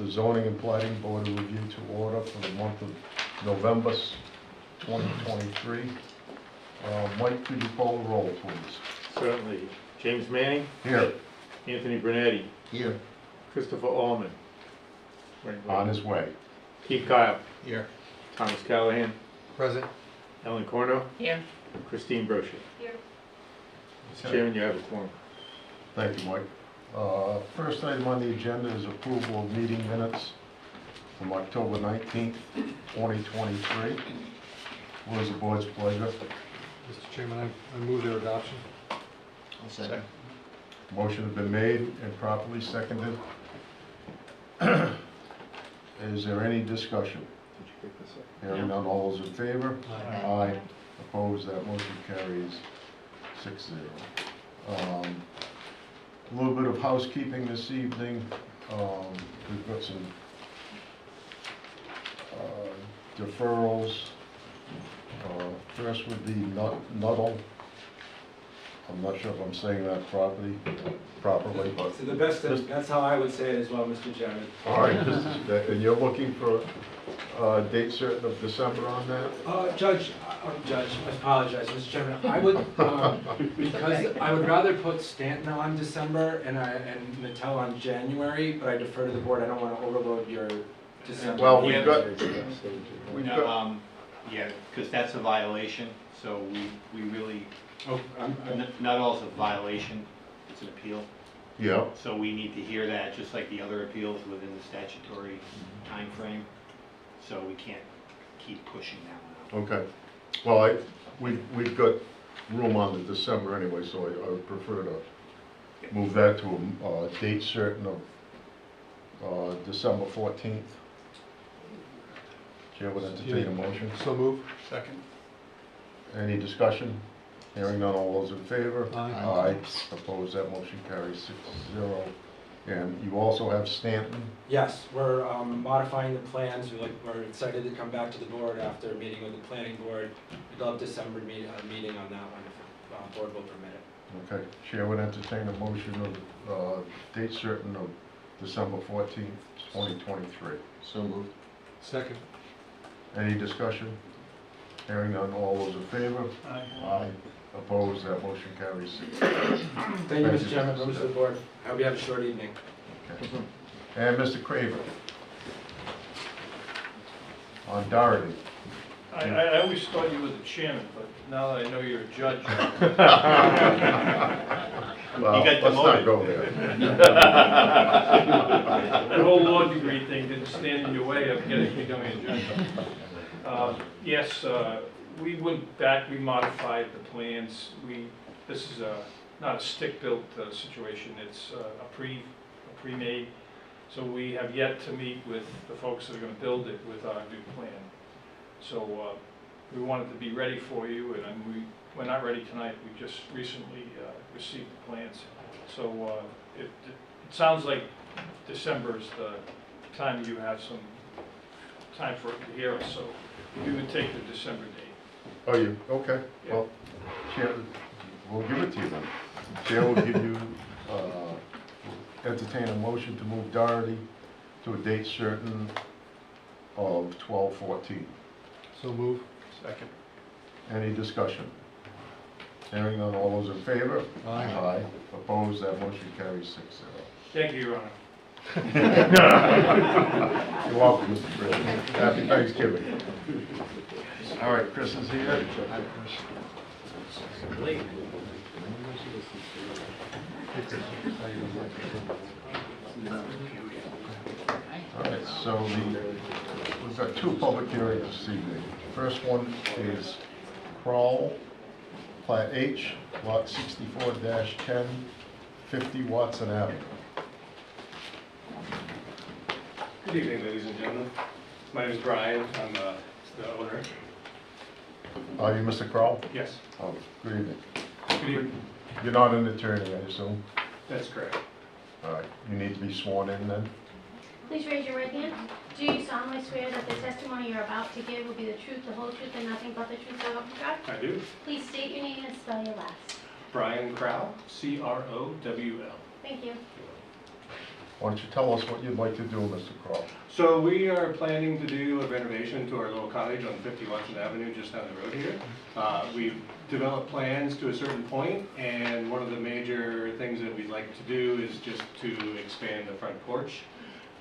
the Zoning and Planning Board of Review to order for the month of November 2023. Mike, could you call the roll, please? Certainly. James Manning. Here. Anthony Brunetti. Here. Christopher Allman. On his way. Keith Kyle. Here. Thomas Callahan. Present. Ellen Corno. Here. Christine Brochia. Here. Mr. Chairman, you have a quorum. Thank you, Mike. First item on the agenda is approval of meeting minutes from October 19th, 2023. What is the board's pleasure? Mr. Chairman, I move their adoption. I'll second. Motion has been made and properly seconded. Is there any discussion? Did you pick this up? Hearing none, all those in favor? Aye. Aye. Opposed, that motion carries 6-0. A little bit of housekeeping this evening. We've got some deferrals. First would be Nuttall. I'm not sure if I'm saying that properly, but. To the best, that's how I would say it as well, Mr. Chairman. All right, and you're looking for a date certain of December on that? Judge, I apologize, Mr. Chairman. I would, because I would rather put Stanton on December and Mattel on January, but I defer to the board. I don't want to overload your December. Well, Yeah. we've got, Yeah, because that's a violation, so we really, Oh, not all is a violation, it's an appeal. yeah, So we need to hear that, just like the other appeals within the statutory time frame. So we can't keep pushing that one out. okay. Well, we've got room on the December anyway, so I would prefer to move that to a date certain of December 14th. Chair would entertain a motion. So move. Second. Any discussion? Hearing none, all those in favor? Aye. Aye. Opposed, that motion carries 6-0. And you also have Stanton. yes, we're modifying the plans. We're excited to come back to the board after meeting with the planning board. We'd love December meeting on that one if the board will permit it. Okay. Chair would entertain a motion of date certain of December 14th, 2023. So moved. Second. Any discussion? Hearing none, all those in favor? Aye. Aye. Opposed, that motion carries 6. Thank you, Mr. Chairman, members of the board. I hope you have a short evening. Okay. And Mr. Craver. On Doherty. I always thought you were the chairman, but now that I know you're a judge. Well, got let's not demoted. go there. The whole law degree thing didn't stand in your way of becoming a judge. Yes, we went back, we modified the plans. This is not a stick-built situation, it's a pre-made. So we have yet to meet with the folks that are going to build it with our new plan. So we wanted to be ready for you, and we're not ready tonight. We just recently received the plans. So it sounds like December is the time you have some time for it to hear us. So we would take the December date. Oh, you, okay. Yeah. Well, Chair, we'll give it to you then. Chair will give you, entertain a motion to move Doherty to a date certain of 12/14. So move. Second. Any discussion? Hearing none, all those in favor? Aye. Aye. Opposed, that motion carries 6-0. Thank you, Your Honor. You're welcome, Mr. President. Happy Thanksgiving. All right, Chris is here. All right, so we've got two public hearings this evening. First one is Kroll, Plat H, Lot 64-10, 50 Watson Avenue. Good evening, ladies and gentlemen. My name is Brian. I'm the owner. Are you Mr. Kroll? Yes. Oh, good evening. Good evening. You're not an attorney, I assume? That's correct. All right, you need to be sworn in then? Please raise your right hand. Do you solemnly swear that the testimony you're about to give will be the truth, the whole truth, and nothing but the truth, so help you God? I do. Please state your name and spell your last. Brian Crow, C-R-O-W-L. Thank you. Why don't you tell us what you'd like to do, Mr. Crowe? So we are planning to do a renovation to our little cottage on 50 Watson Avenue, just down the road here. We've developed plans to a certain point, and one of the major things that we'd like to do is just to expand the front porch.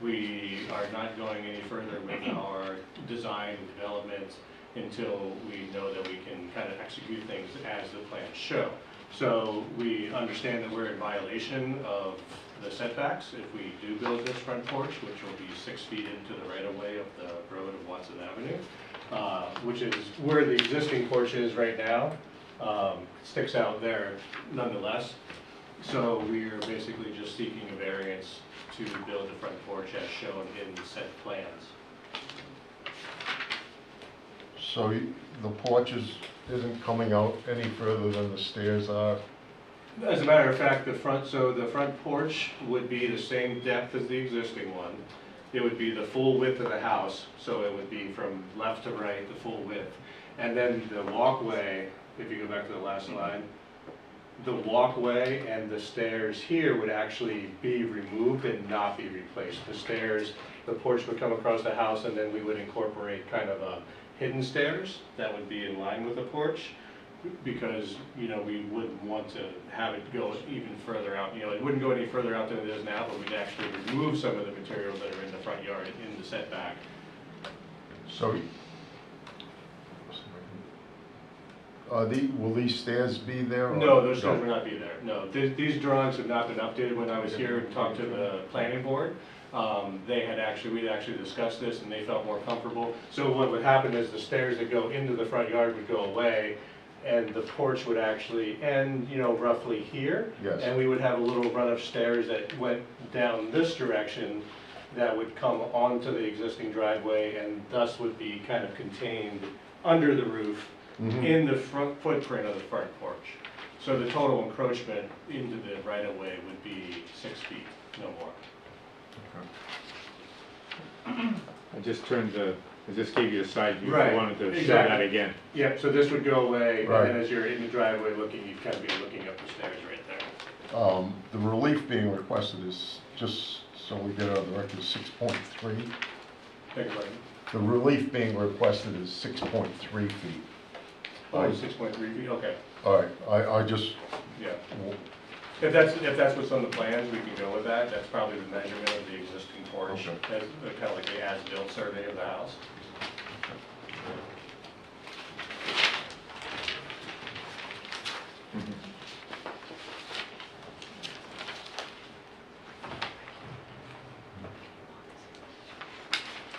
We are not going any further with our design and development until we know that we can kind of execute things as the plans show. So we understand that we're in violation of the setbacks if we do build this front porch, which will be 6 feet into the right-of-way of the road of Watson Avenue, which is where the existing porch is right now. Sticks out there nonetheless. So we are basically just seeking a variance to build the front porch as shown in the set plans. So the porch isn't coming out any further than the stairs are? As a matter of fact, the front porch would be the same depth as the existing one. It would be the full width of the house, so it would be from left to right, the full width. And then the walkway, if you go back to the last slide, the walkway and the stairs here would actually be removed and not be replaced. The stairs, the porch would come across the house, and then we would incorporate kind of a hidden stairs that would be in line with the porch, because, you know, we wouldn't want to have it go even further out. You know, it wouldn't go any further out than it is now, but we'd actually remove some of the materials that are in the front yard in the setback. So, will these stairs be there? Or No, those stairs will not be there. No, these drawings have not been updated. When I was here and talked to the planning board, we'd actually discussed this, and they felt more comfortable. So what would happen is the stairs that go into the front yard would go away, and the porch would actually end, you know, roughly here. Yes. And we would have a little run of stairs that went down this direction that would come onto the existing driveway, and thus would be kind of contained under the roof in the front footprint of the front porch. So the total encroachment into the right-of-way would be 6 feet, no more. I just gave you a side view. Right, I wanted to show exactly. that again. Yep, so this would go away, Right. and then as you're in the driveway looking, you'd kind of be looking up the stairs right there. The relief being requested is, just so we get it on the record, 6.3. Beg your pardon? The relief being requested is 6.3 feet. Oh, 6.3 feet, okay, All right, I just, yeah. If that's what's on the plans, we can go with that. That's probably the measurement of the existing porch. Okay. That's kind of like the as-built survey of the house.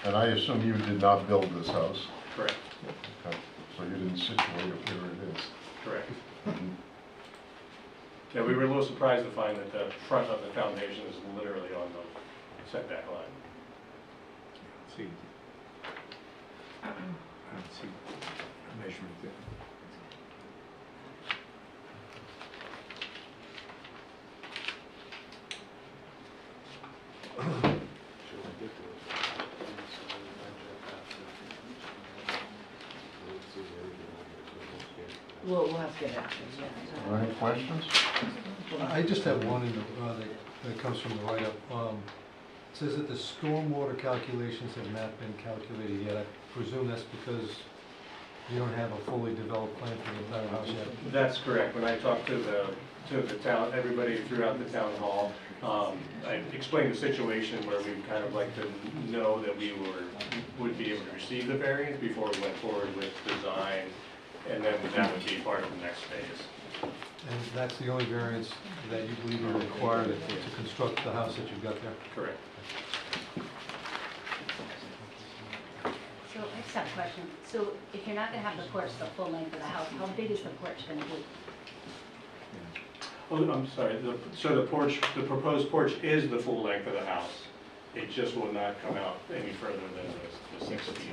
and I assume you did not build this house, Correct, okay? So you didn't situate it where it is. correct. Yeah, we were a little surprised to find that the front of the foundation is literally on the setback line. See. I don't see a measurement there. We'll have to get actions, yeah. Any questions? I just have one that comes from the write-up. It says that the stormwater calculations have not been calculated yet. I presume that's because you don't have a fully developed plan for the entire house yet. That's correct. When I talked to the town, everybody throughout the town hall, I explained the situation where we'd kind of like to know that we would be able to receive the variance before we went forward with design, and then that would be part of the next phase. And that's the only variance that you believe are required to construct the house that you've got there? Correct. So I just have a question. So if you're not gonna have the porch the full length of the house, how big is the porch gonna be? Oh, I'm sorry. So the porch, the proposed porch is the full length of the house. It just will not come out any further than the 6 feet.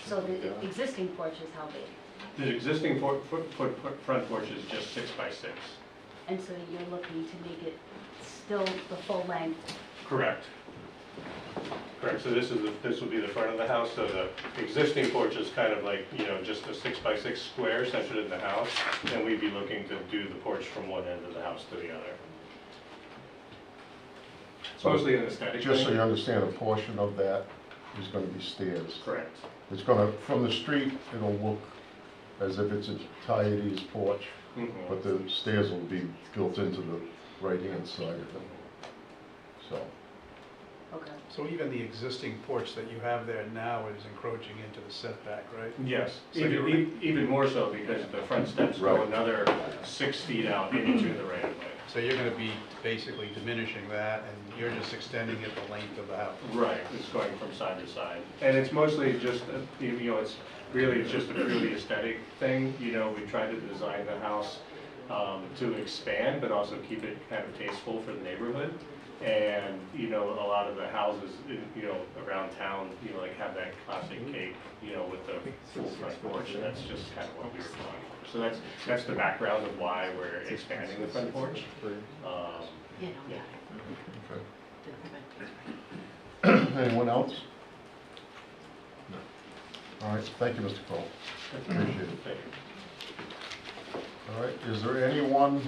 So the existing porch is how big? The existing front porch is just 6 by 6. And so you're looking to make it still the full length? Correct. Correct. So this will be the front of the house. So the existing porch is kind of like, you know, just a 6 by 6 square centered in the house, and we'd be looking to do the porch from one end of the house to the other. It's mostly an aesthetic Just so thing. you understand, a portion of that is gonna be stairs. Correct. It's gonna, from the street, it'll look as if it's a Tyree's porch, but the stairs will be built into the right-hand side of it. So, Okay. So even the existing porch that you have there now is encroaching into the setback, right? Yes, So you're- even more so because the front steps go Right. another 6 feet out into the right of way. So you're gonna be basically diminishing that, and you're just extending it the length of the house. Right, it's going from side to side. And it's mostly just, it's just a purely aesthetic thing. You know, we tried to design the house to expand, but also keep it kind of tasteful for the neighborhood. And, a lot of the houses, around town, like have that classic cape, with the full front porch, and that's just kind of what we were going for. So that's the background of why we're expanding the front porch. Yeah, Yeah. okay. Anyone else? No. All right, thank you, Mr. Cole. Appreciate it. Thank you. All right, is there anyone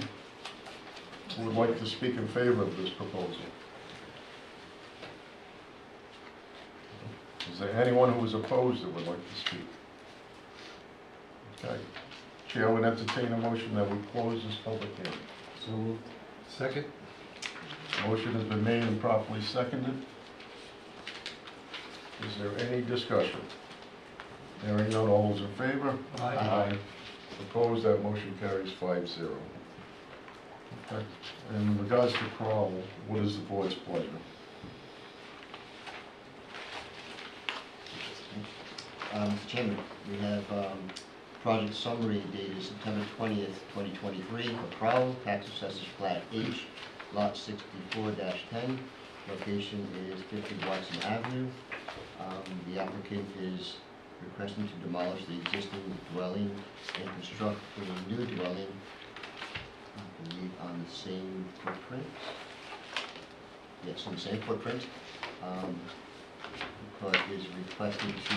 who would like to speak in favor of this proposal? Is there anyone who is opposed that would like to speak? Okay. Chair would entertain a motion that we close this public hearing. So moved. Second? Motion has been made and properly seconded. Is there any discussion? Hearing none, all those in favor? Aye. Opposed, that motion carries 5-0. Okay. In regards to Crowell, what is the board's pleasure? Mr. Chairman, we have project summary dated September 20th, 2023 for Crowell, tax assessors plat H, lot 64-10. Location is 50 Watson Avenue. The applicant is requesting to demolish the existing dwelling and construct a new dwelling, I believe on the same footprint. Yes, on the same footprint. But is requesting to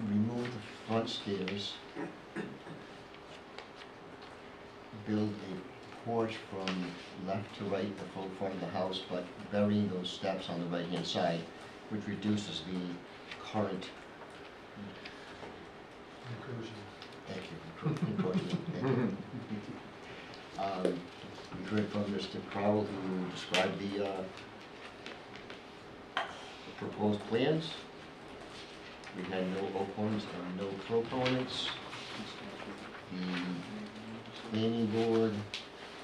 remove the front stairs, build a porch from left to right, the full front of the house, but burying those steps on the right-hand side, which reduces the current, thank you, encroachment. Thank you. We heard from Mr. Crowell, who described the proposed plans. We had no opponents and no proponents. The planning board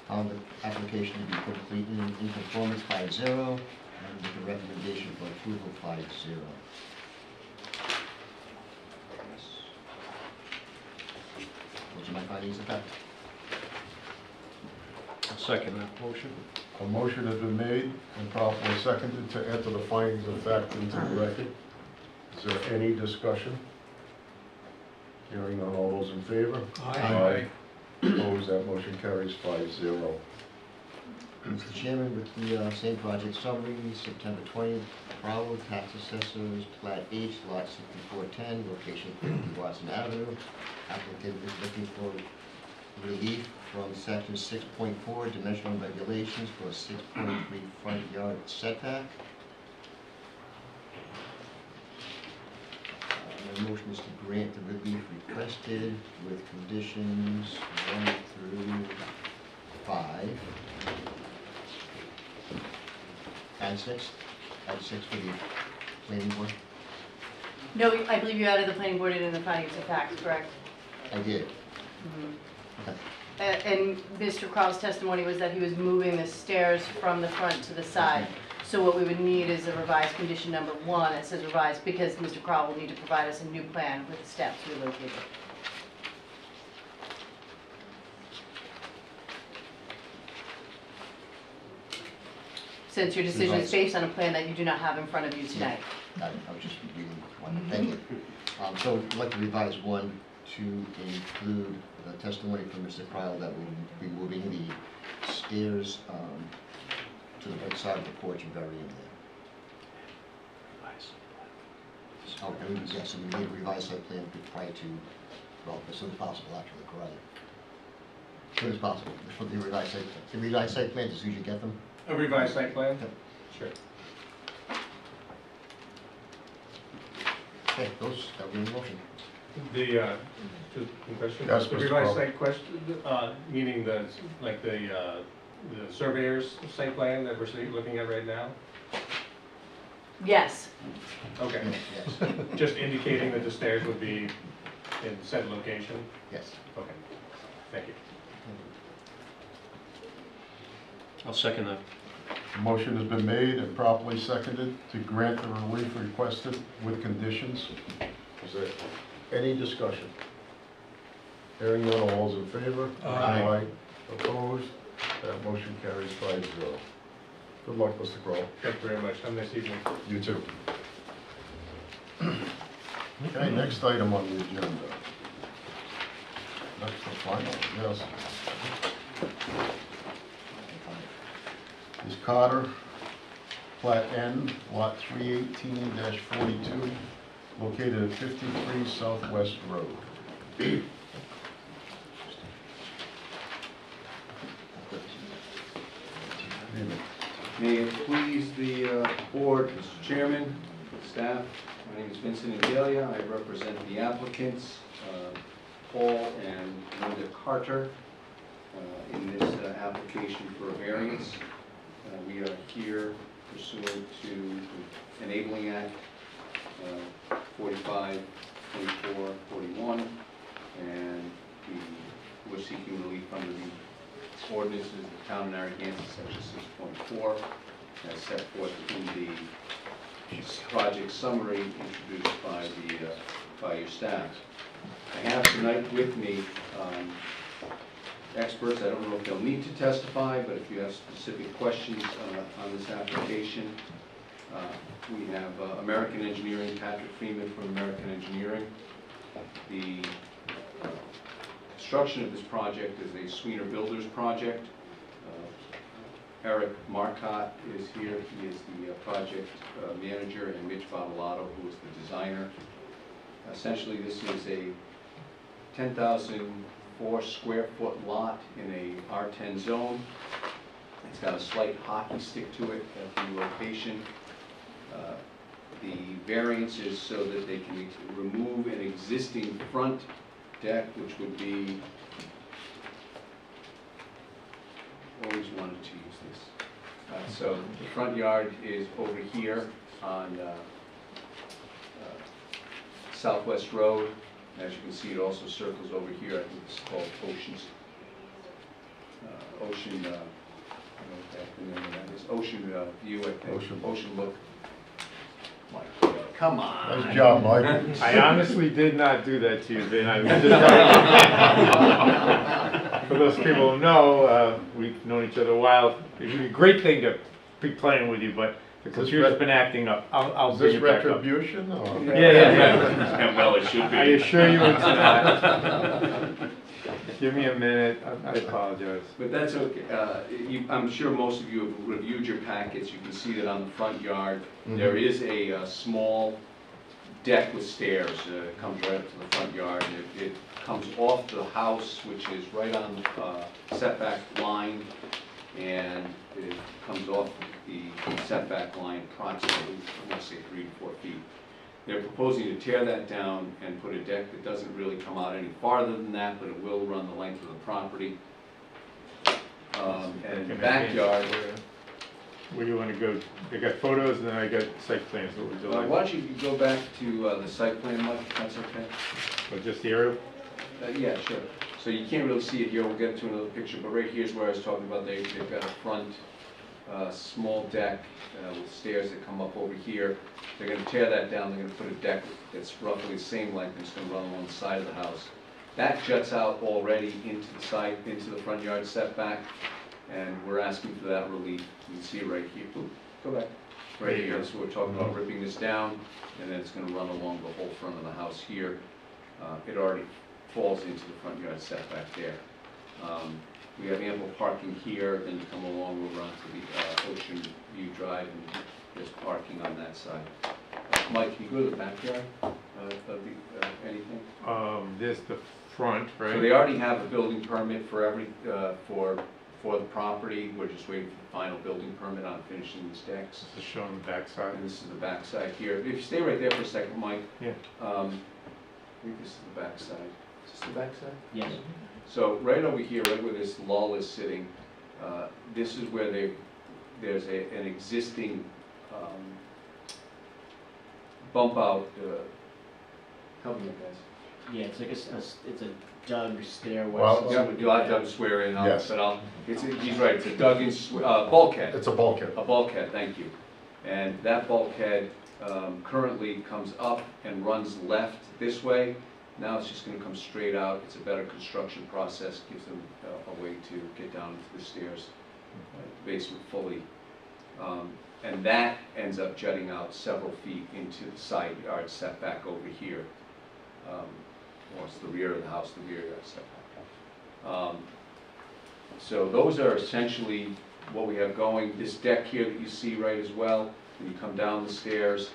found the application to be complete in conformance 5-0, and with the recommendation for approval 5-0. Those are my findings of fact. Second that motion. A motion has been made and properly seconded to enter the findings of fact into the record. Is there any discussion? Hearing none, all those in favor? Aye. Opposed, that motion carries 5-0. Mr. Chairman, with the same project summary, September 20th, Crowell, tax assessors, plat H, lot 6410, location 50 Watson Avenue. Applicant is looking for relief from section 6.4 dimensional regulations for a 6.3 front yard setback. My motion is to grant the relief requested with conditions 1 through 5. Add 6 for the planning board. No, I believe you added the planning board in the findings of facts, correct? I did. Okay. And Mr. Crowell's testimony was that he was moving the stairs from the front to the side. So what we would need is a revised condition number 1 that says revised, because Mr. Crowell will need to provide us a new plan with the steps relocated. Since your decision is Revised. based on a plan that you do not have in front of you tonight. I was just reading one. Thank you. So I'd like to revise 1 to include the testimony from Mr. Crowell that we'll be moving the stairs to the right side of the porch and burying there. Oh, and yes, and we need a revised site plan prior to, well, as soon as possible, actually, correct. soon as possible, for the revised site, the revised site plans, as soon as you get them. A revised site plan? Yep. Sure. Okay, that will be the motion. The, just a question? Yes, The Mr. revised Crowe. site question, meaning the, like the surveyor's site plan that we're looking at right now? Yes, Okay, Yes, just indicating that the stairs would be in said location? yes. Okay, thank you. I'll second that. A motion has been made and properly seconded to grant the relief requested with conditions. Is there any discussion? Hearing none, all those in favor? Aye. Opposed? That motion carries 5-0. Good luck, Mr. Crowe. Thank you very much. Have a nice evening. You too. Okay, next item on the agenda. Next, the final, yes. Is Carter, Plat N, Lot 318-42, located at 53 Southwest Road. May it please the board, Mr. Chairman, staff, my name is Vincent Agalia. I represent the applicants, Paul and Linda Carter, in this application for a variance. We are here pursuant to the Enabling Act 45, 24, 41, and we're seeking relief under the ordinances of the town of Narragansett, section 6.4, as set forth in the project summary introduced by your staff. I have tonight with me experts. I don't know if they'll need to testify, but if you have specific questions on this application, we have American Engineering, Patrick Freeman from American Engineering. The construction of this project is a Sweener Builders project. Eric Marcotte is here. He is the project manager, and Mitch Bottolato, who is the designer. Essentially, this is a 10,004 square foot lot in a R10 zone. It's got a slight hockey stick to it at the location. The variance is so that they can remove an existing front deck, which would be, always wanted to use this. So the front yard is over here on Southwest Road. As you can see, it also circles over here. I think it's called Oceans. Ocean, I don't know what the name of that is. Ocean View, I think. Ocean Look. Mike, come on. Nice job, Mike. I honestly did not do that to you, Vin. I was just for those people who know, we've known each other a while. It would be a great thing to be playing with you, but the computer's been acting up. I'll Is bring this it back up. retribution? Or? Yeah. Well, it should be. I assure you it's not. Give me a minute. I apologize. But that's okay. I'm sure most of you have reviewed your packets. You can see that on the front yard, there is a small deck with stairs. It comes right up to the front yard. And it comes off the house, which is right on the setback line, and it comes off the setback line approximately, I want to say 3 to 4 feet. They're proposing to tear that down and put a deck that doesn't really come out any farther than that, but it will run the length of the property. And the backyard. Where do you want to go? I got photos and then I got site plans. What would you like? Why don't you go back to the site plan, Mike, if that's okay? Or just the aerial? Yeah, sure. So you can't really see it here. We'll get to another picture, but right here's where I was talking about. They've got a front small deck with stairs that come up over here. They're going to tear that down. They're going to put a deck that's roughly the same length and it's going to run along the side of the house. That juts out already into the front yard setback, and we're asking for that relief. You can see it right here. Ooh, go back. Right here. So we're talking about ripping this down, and then it's going to run along the whole front of the house here. It already falls into the front yard setback there. We have ample parking here, then you come along over onto the Ocean View Drive, and there's parking on that side. Mike, can you go to the backyard of anything? There's the front, right? So they already have a building permit for for the property. We're just waiting for the final building permit on finishing these decks. This is showing the backside. And this is the backside here. If you stay right there for a second, Mike. Yeah. I think this is the backside. Is this the backside? Yes. So right over here, right where this lull is sitting, this is where there's an existing bump out. Help me with guys. Yeah, it's like it's a dug stairway. Well, Yeah, you'll have to swear in on it, Yes. but he's right, it's a dug-in bulkhead. It's a bulkhead. A bulkhead, thank you. And that bulkhead currently comes up and runs left this way. Now it's just gonna come straight out. It's a better construction process, gives them a way to get down into the stairs, the basement fully. And that ends up jutting out several feet into the side yard setback over here. Or it's the rear of the house, the rear yard setback. So those are essentially what we have going. This deck here that you see right as well, when you come down the stairs,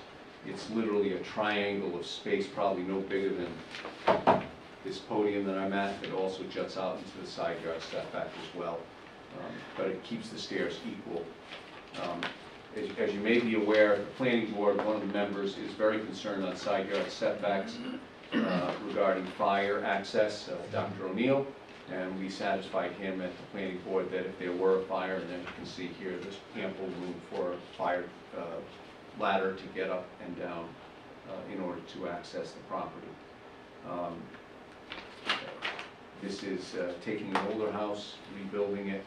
it's literally a triangle of space, probably no bigger than this podium that I'm at. It also juts out into the side yard setback as well, but it keeps the stairs equal. As you may be aware, the planning board, one of the members is very concerned on side yard setbacks regarding fire access, Dr. O'Neill, and we satisfied him at the planning board that if there were a fire, and as you can see here, there's ample room for a fire ladder to get up and down in order to access the property. This is taking an older house, rebuilding it.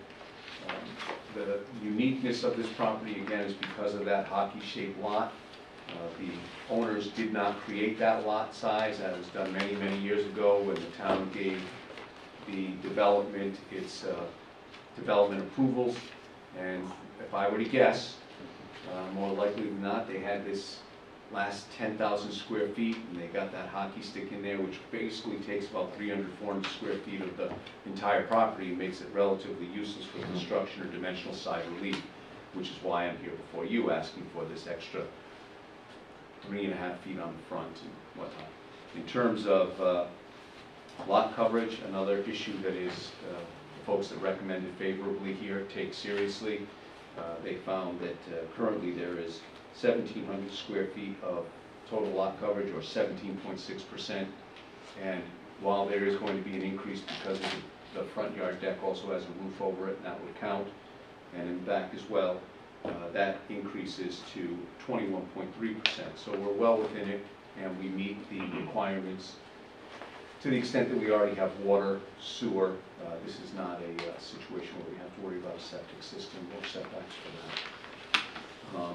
The uniqueness of this property, again, is because of that hockey-shaped lot. The owners did not create that lot size. That was done many, many years ago when the town gave the development its development approvals. And if I were to guess, more likely than not, they had this last 10,000 square feet, and they got that hockey stick in there, which basically takes about 300, 400 square feet of the entire property and makes it relatively useless for construction or dimensional side relief, which is why I'm here before you asking for this extra 3.5 feet on the front and whatnot. In terms of lot coverage, another issue that is the folks that recommended favorably here take seriously. They found that currently there is 1,700 square feet of total lot coverage, or 17.6%. And while there is going to be an increase because the front yard deck also has a roof over it, and that would count, and in back as well, that increases to 21.3%. So we're well within it, and we meet the requirements to the extent that we already have water, sewer. This is not a situation where we have to worry about a septic system or setbacks for that.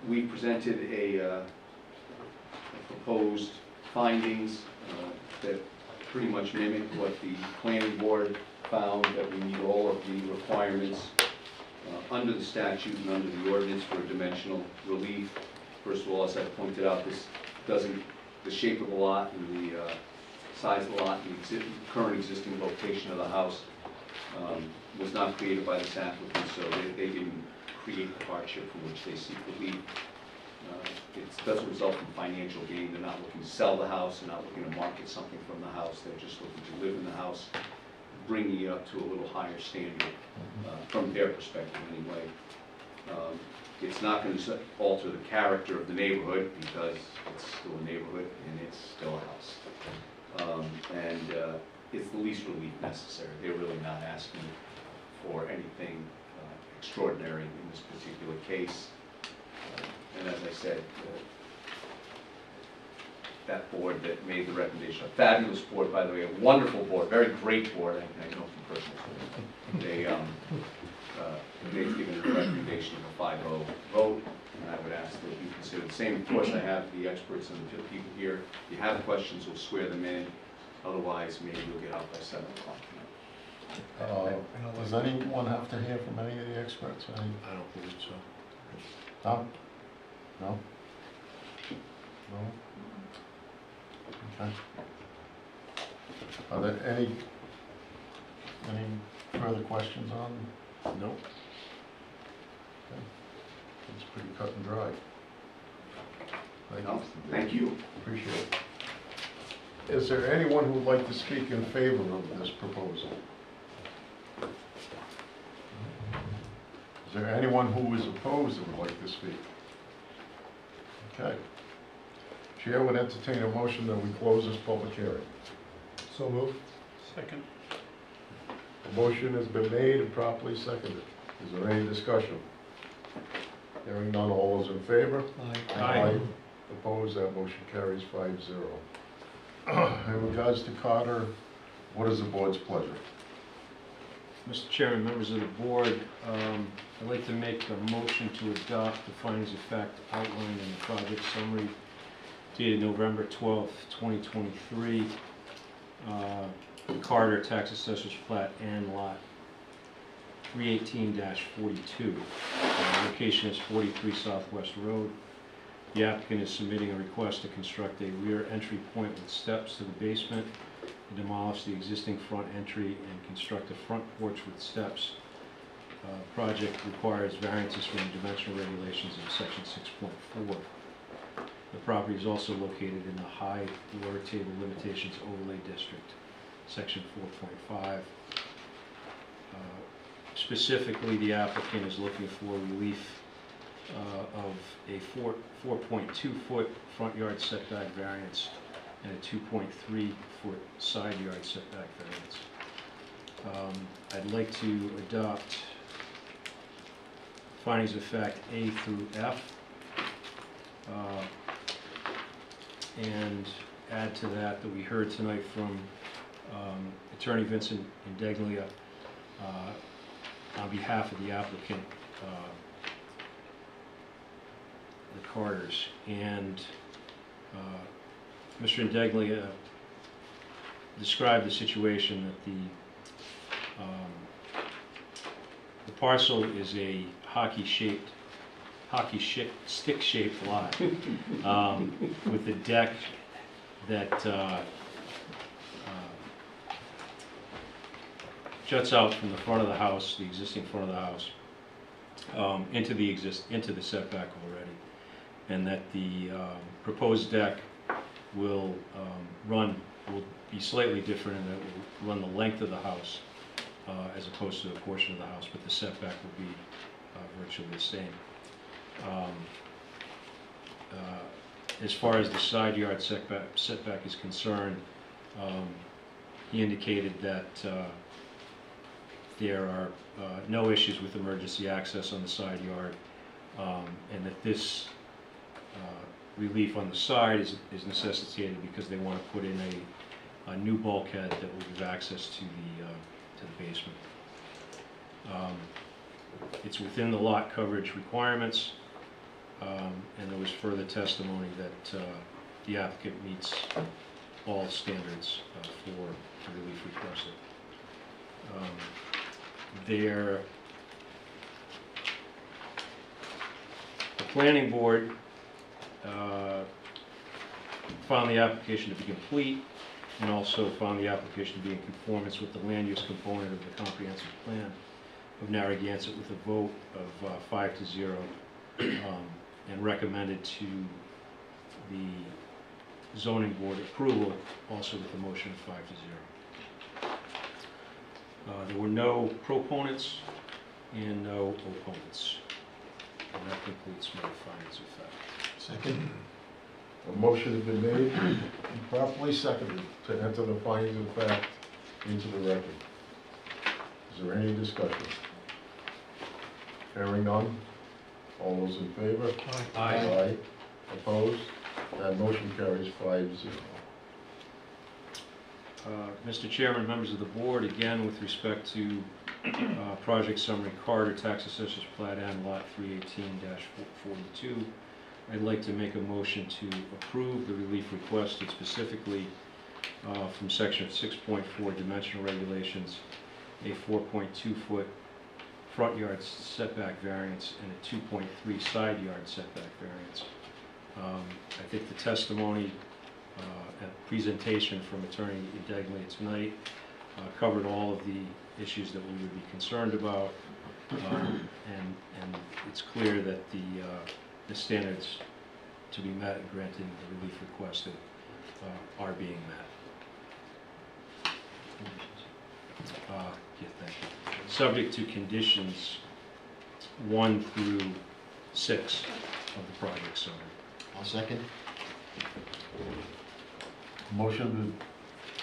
We presented a proposed findings that pretty much mimic what the planning board found, that we meet all of the requirements under the statute and under the ordinance for dimensional relief. First of all, as I pointed out, this doesn't, the shape of the lot and the size of the lot and the current existing location of the house was not created by this applicant, so they didn't create the hardship from which they seek relief. It doesn't result from financial gain. They're not looking to sell the house. They're not looking to market something from the house. They're just looking to live in the house, bringing it up to a little higher standard from their perspective anyway. It's not going to alter the character of the neighborhood because it's still a neighborhood and it's still a house. It's the least relief necessary. They're really not asking for anything extraordinary in this particular case. And as I said, that board that made the recommendation, a fabulous board, by the way, a wonderful board, very great board, I know from personal experience. They've given a recommendation of a 5-0 vote, and I would ask that you consider the same. Of course, I have the experts and the people here. If you have questions, we'll swear them in. Otherwise, maybe we'll get out by 7 o'clock. Does anyone have to hear from any of the experts? I don't believe so. Tom? No? No? Okay. Are there any further questions on? No. Okay. It's pretty cut and dry. Thank you. Thank you. Appreciate it. Is there anyone who would like to speak in favor of this proposal? Is there anyone who is opposed that would like to speak? Okay. Chair would entertain a motion that we close this public hearing. So moved. Second. The motion has been made and properly seconded. Is there any discussion? Hearing none, all those in favor? Aye. Opposed, that motion carries 5-0. In regards to Carter, what is the board's pleasure? Mr. Chairman, members of the board, I'd like to make a motion to adopt the findings of fact outlined in the project summary dated November 12th, 2023. The Carter Tax Assessor's Plat and Lot 318-42. Location is 43 Southwest Road. The applicant is submitting a request to construct a rear entry point with steps to the basement, and demolish the existing front entry and construct a front porch with steps. Project requires variances from the dimensional regulations of section 6.4. The property is also located in the high water table limitations overlay district, section 4.5. Specifically, the applicant is looking for relief of a 4.2 foot front yard setback variance and a 2.3 foot side yard setback variance. I'd like to adopt findings of fact A through F, and add to that we heard tonight from Attorney Vincent Indeglia on behalf of the applicant, the Carters, and Mr. Indeglia described the situation that the parcel is a stick-shaped lot with a deck that juts out from the front of the house, the existing front of the house, into the setback already, and that the proposed deck will be slightly different, and that will run the length of the house as opposed to a portion of the house, but the setback will be virtually the same. As far as the side yard setback is concerned, he indicated that there are no issues with emergency access on the side yard, and that this relief on the side is necessitated because they want to put in a new bulkhead that will give access to the basement. It's within the lot coverage requirements, and there was further testimony that the applicant meets all standards for the relief requested. The planning board found the application to be complete, and also found the application to be in conformance with the land use component of the comprehensive plan of Narragansett with a vote of 5-0, and recommended to the zoning board approval, also with a motion of 5-0. There were no proponents and no opponents. And that completes my findings of fact. Second. A motion has been made and properly seconded to enter the findings of fact into the record. Is there any discussion? Hearing none. All those in favor? Aye. Opposed? That motion carries 5-0. Mr. Chairman, members of the board, again with respect to project summary Carter Tax Assessor's Plat and Lot 318-42, I'd like to make a motion to approve the relief requested, specifically from section 6.4 dimensional regulations, a 4.2 foot front yard setback variance and a 2.3 side yard setback variance. I think the testimony and presentation from Attorney Indeglia tonight covered all of the issues that we would be concerned about, and it's clear that the standards to be met and granting the relief requested are being met. Yeah, thank you. Subject to conditions 1 through 6 of the project summary. I'll second. Motion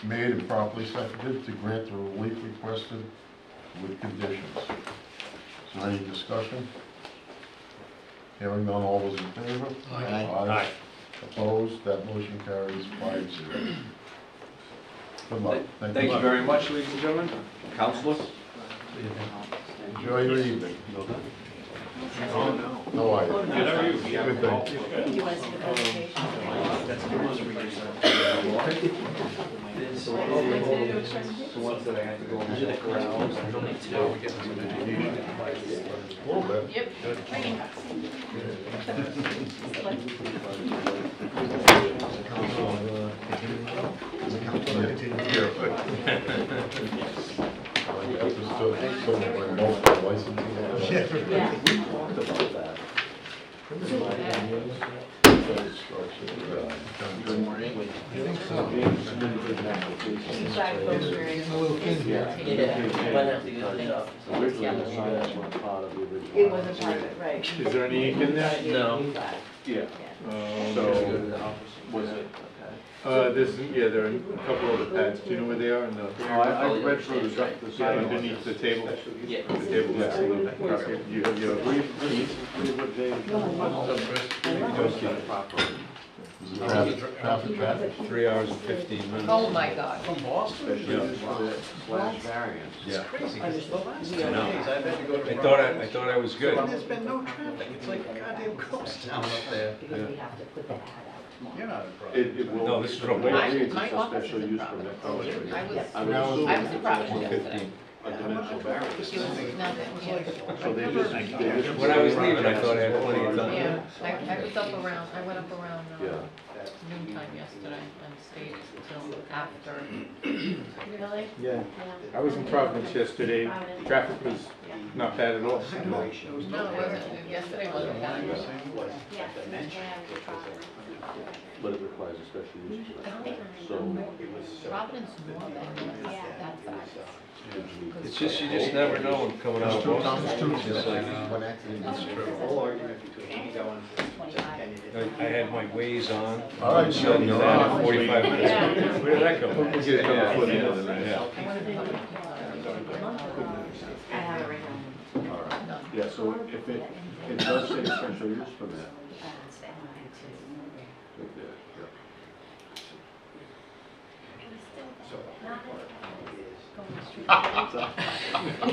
made and properly seconded to grant the relief requested with conditions. Is there any discussion? Hearing none, all those in favor? Aye. Aye. Opposed? That motion carries 5-0. Good luck. Thank you very much, ladies and gentlemen. Councilors? Enjoy your evening. Oh, no. No, I. Good, how are you? Good day. You want to see the presentation? The ones that I had to go and look around. A little bit. Yep. It wasn't private, right. Is there any ink in there? No. Yeah. So, Was it? there are a couple of the pads. Do you know where they are? No. I read through the side. Underneath the table? Yeah. The table, yeah. Okay. You have your brief? Traffic chat? 3 hours and 15 minutes. Oh, my God. From Boston? Slash variance. Yeah. Crazy, because the last 2 I know. days I've had to go to. I thought I was good. And there's been no traffic, it's like a goddamn ghost town up there. You're not a problem. It will. No, this is real big. My office is a problem. I was surprised yesterday. A dimensional variance. It was nothing, yeah. So they just. When I was leaving, I thought I had plenty of time. Yeah, I was up around, I went up around Yeah. noontime yesterday and stayed till after. Really? Yeah. Yeah. I was in Providence yesterday. Traffic was not bad at all. No, it wasn't, yesterday wasn't bad. Yeah, yeah, But it requires a special use I don't permit. think So. Providence more than that size. It's just, you just never know when coming out of Boston. It's like, One accident. Whole argument between going to I had my Waze on. All right, Showed me you're that on. in 45 minutes. Yeah. Where did that come from? We'll get it done before the end of the night. Yeah. I have it right now. Yeah, so if it does say special use permit.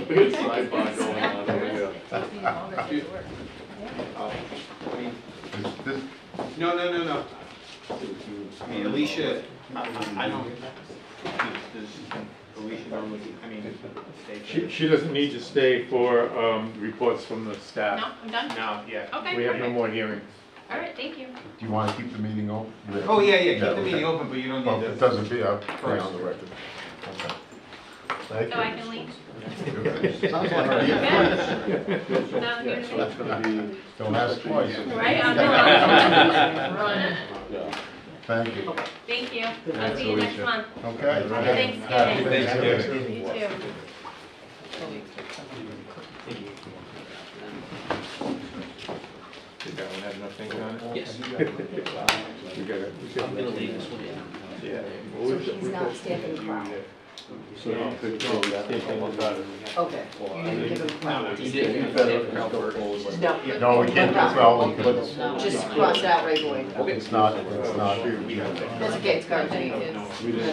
Good sidebar going on over here. This- No. Alicia, I don't, does Alicia normally, She doesn't need to stay for reports from the No, staff. I'm done? No, yeah. Okay, We have no perfect. more hearings. All right, thank you. Do you want to keep the meeting open? Oh, yeah, keep the okay. meeting open, but you don't Well, need it to. doesn't be, I'll put it on the record. Okay. Thank So you. I can leave? Sounds like Yeah. a Sounds So that's gonna be. Don't ask twice. Right, I'm running. Thank you. Thank you. I'll see you next month. Okay. Happy Thanksgiving. Happy Thanksgiving. You too. Did that one have enough things on it? Yes. We got it. I'm gonna leave this one in. Yeah. So he's not stamping the crowd. So you could go that. Okay. You didn't give him a crowd. You did. No. No, we can't do foul because Just cross that right away. it's not. That's okay, it's garbage.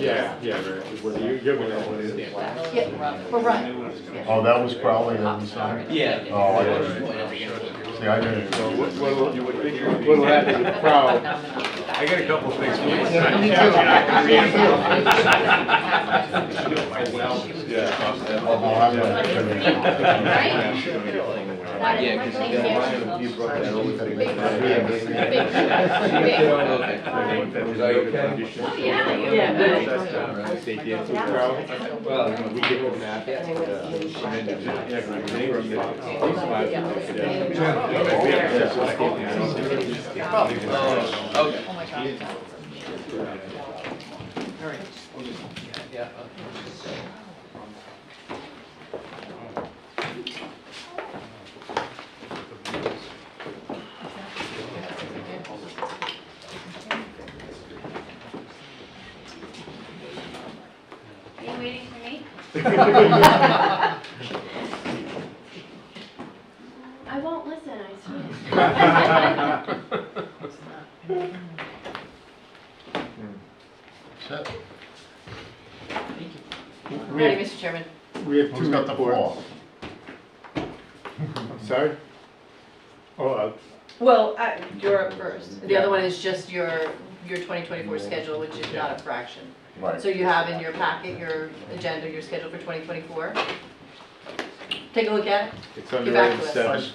Yeah, right. What you give me that one is. Yeah, for Ryan. Oh, that was Crowley on the side? Yeah. Oh, I didn't. See, I didn't. What'll happen with the crowd? I got a couple of things for you. Well, I'm not- Yeah, because Thank you you. got you brought that over to me. Big. Was I okay? Oh, yeah. Safety and food problem. Well, We give them that. And then okay. Oh my God. Are you waiting for me? I won't listen, I swear. Set. Ready, Mr. Chairman? We have Who's two got the reports. floor? I'm sorry? Oh, Well, you're up first. The other one is just your 2024 schedule, which is not a fraction. Right. So you have in your packet, your agenda, your schedule for 2024. Take a look at it. it's under Get back item to us.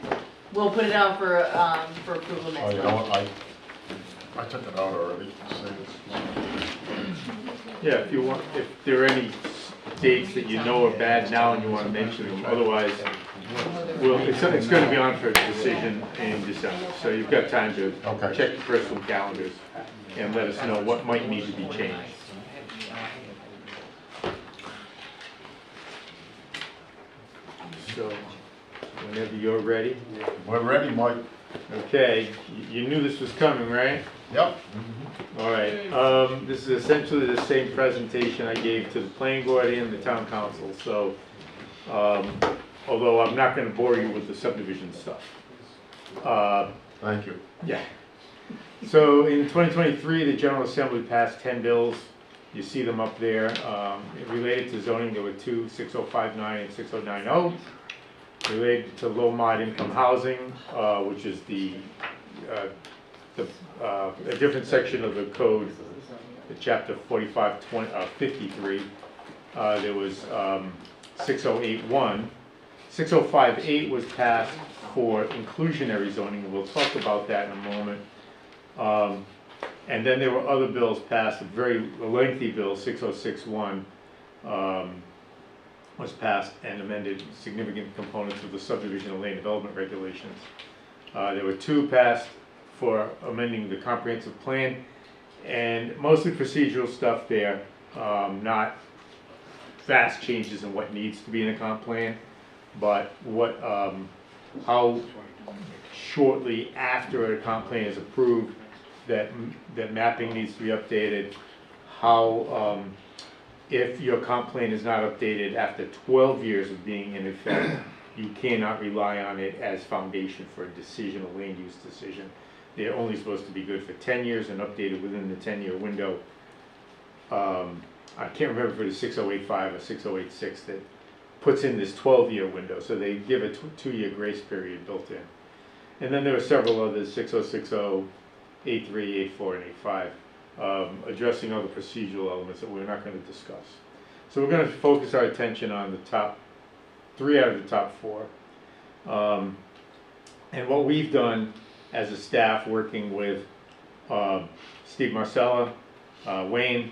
7. We'll put it on for approval Oh, next you know month. what, I took it out already. Yeah, if you want, if there are any dates that you know are bad now and you want to mention them, otherwise, well, it's going to be on for a decision in December. So you've got time to Okay. check your personal calendars and let us know what might need to be changed. So, whenever you're ready. We're ready, Mike. Okay, you knew this was coming, right? Yep. All right, this is essentially the same presentation I gave to the planning board and the town council, so, although I'm not gonna bore you with the subdivision stuff. Thank you. Yeah. So in 2023, the General Assembly passed 10 bills. You see them up there. Related to zoning, there were two, 6059 and 6090. Related to low mod income housing, which is a different section of the code, the chapter 53. There was 6081. 6058 was passed for inclusionary zoning, and we'll talk about that in a moment. And then there were other bills passed, a very lengthy bill, 6061, was passed and amended significant components of the subdivision and land development regulations. There were two passed for amending the comprehensive plan, and mostly procedural stuff there, not vast changes in what needs to be in a comp plan, but what, how shortly after a comp plan is approved, that mapping needs to be updated, how, if your comp plan is not updated after 12 years of being in effect, you cannot rely on it as foundation for a decision, a land use decision. They're only supposed to be good for 10 years and updated within the 10-year window. I can't remember if it was 6085 or 6086 that puts in this 12-year window, so they give a 2-year grace period built in. And then there are several others, 6060, 83, 84, and 85, addressing other procedural elements that we're not going to discuss. So we're going to focus our attention on the top 3 out of the top 4. And what we've done as a staff working with Steve Marcella, Wayne,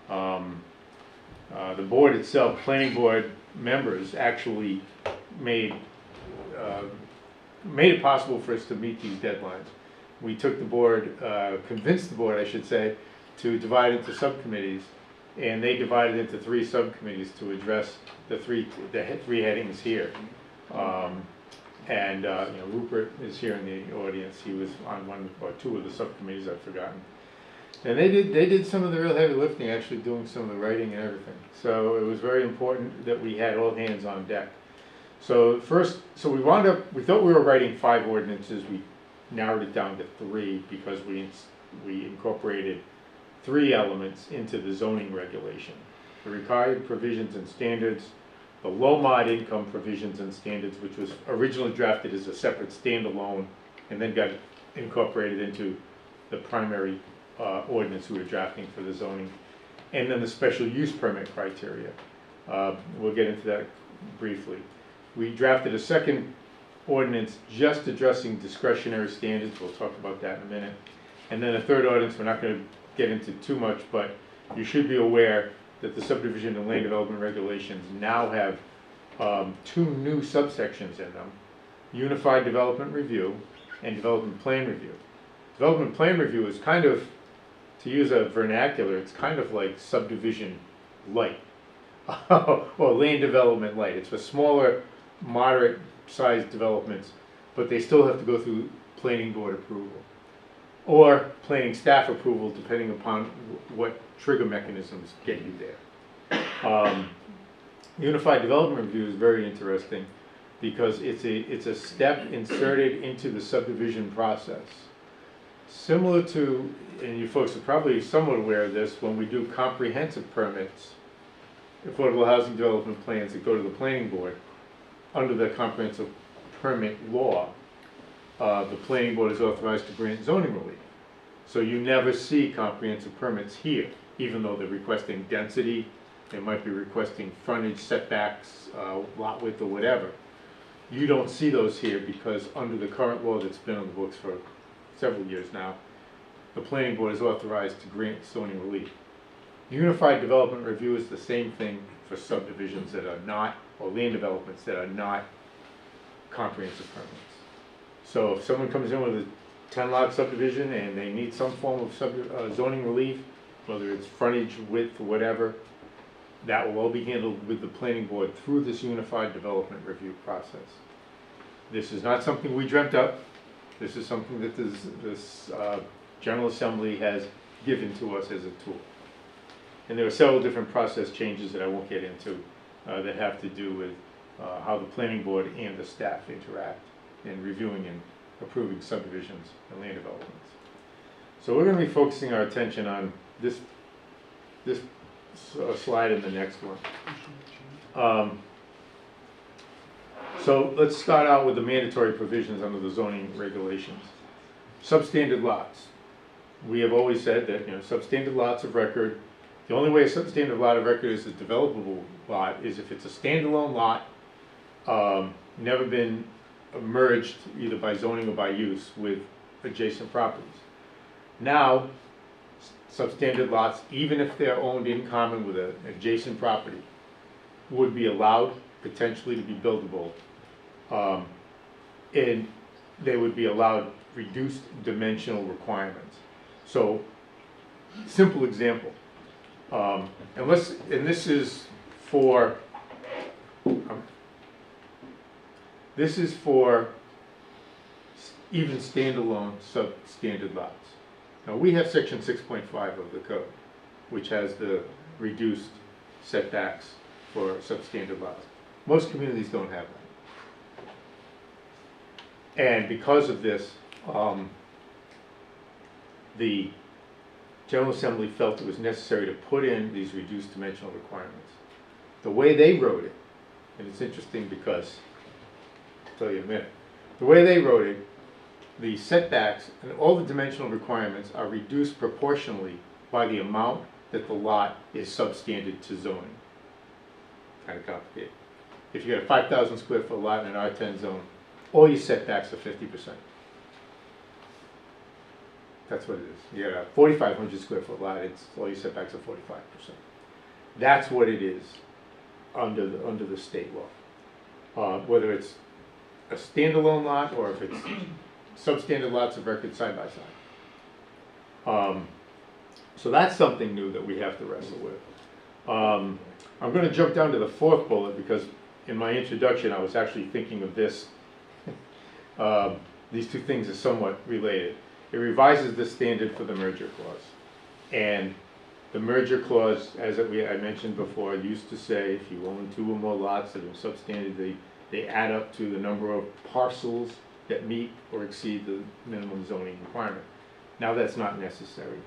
the board itself, planning board members actually made it possible for us to meet these deadlines. We took the board, convinced the board, I should say, to divide into subcommittees, and they divided into 3 subcommittees to address the three headings here. You know, Rupert is here in the audience. He was on 1 or 2 of the subcommittees, I've forgotten. And they did some of the real heavy lifting, actually doing some of the writing and everything. So it was very important that we had all hands on deck. So we wound up, we thought we were writing 5 ordinances. We narrowed it down to 3 because we incorporated 3 elements into the zoning regulation: the required provisions and standards, the low mod income provisions and standards, which was originally drafted as a separate standalone and then got incorporated into the primary ordinance we were drafting for the zoning, and then the special use permit criteria. We'll get into that briefly. We drafted a second ordinance just addressing discretionary standards. We'll talk about that in a minute. And then a third ordinance, we're not going to get into too much, but you should be aware that the subdivision and land development regulations now have 2 new subsections in them: Unified Development Review and Development Plan Review. Development Plan Review is kind of, to use a vernacular, it's kind of like subdivision light, or land development light. It's for smaller, moderate-sized developments, but they still have to go through planning board approval, or planning staff approval, depending upon what trigger mechanisms get you there. Unified Development Review is very interesting because it's a step inserted into the subdivision process. Similar to, and you folks are probably somewhat aware of this, when we do comprehensive permits, affordable housing development plans that go to the planning board, under the comprehensive permit law, the planning board is authorized to grant zoning relief. So you never see comprehensive permits here, even though they're requesting density, they might be requesting frontage, setbacks, lot width, or whatever. You don't see those here because under the current law that's been on the books for several years now, the planning board is authorized to grant zoning relief. Unified Development Review is the same thing for subdivisions that are not, or land developments that are not comprehensive permits. So if someone comes in with a 10-lot subdivision and they need some form of zoning relief, whether it's frontage, width, or whatever, that will all be handled with the planning board through this Unified Development Review process. This is not something we dreamt up. This is something that this General Assembly has given to us as a tool. And there are several different process changes that I won't get into that have to do with how the planning board and the staff interact in reviewing and approving subdivisions and land developments. So we're going to be focusing our attention on this slide and the next one. So let's start out with the mandatory provisions under the zoning regulations. Substandard lots. We have always said that, substandard lots of record, the only way a substandard lot of record is a developable lot is if it's a standalone lot, never been merged either by zoning or by use with adjacent properties. Now, substandard lots, even if they're owned in common with an adjacent property, would be allowed potentially to be buildable, and they would be allowed reduced dimensional requirements. So, simple example, and this is for even standalone substandard lots. Now we have section 6.5 of the code, which has the reduced setbacks for substandard lots. Most communities don't have that. And because of this, the General Assembly felt it was necessary to put in these reduced dimensional requirements. The way they wrote it, and it's interesting because, I'll tell you in a minute, the way they wrote it, the setbacks and all the dimensional requirements are reduced proportionally by the amount that the lot is substandard to zoning. Kind of complicated. If you got a 5,000 square foot lot in an R10 zone, all your setbacks are 50%. That's what it is. You got a 4,500 square foot lot, all your setbacks are 45%. That's what it is under the state law. Whether it's a standalone lot or if it's substandard lots of record side by side. So that's something new that we have to wrestle with. I'm going to jump down to the fourth bullet because in my introduction I was actually thinking of this. These two things are somewhat related. It revises the standard for the merger clause. And the merger clause, as I mentioned before, used to say if you own 2 or more lots that are substandard, they add up to the number of parcels that meet or exceed the minimum zoning requirement. Now that's not necessary.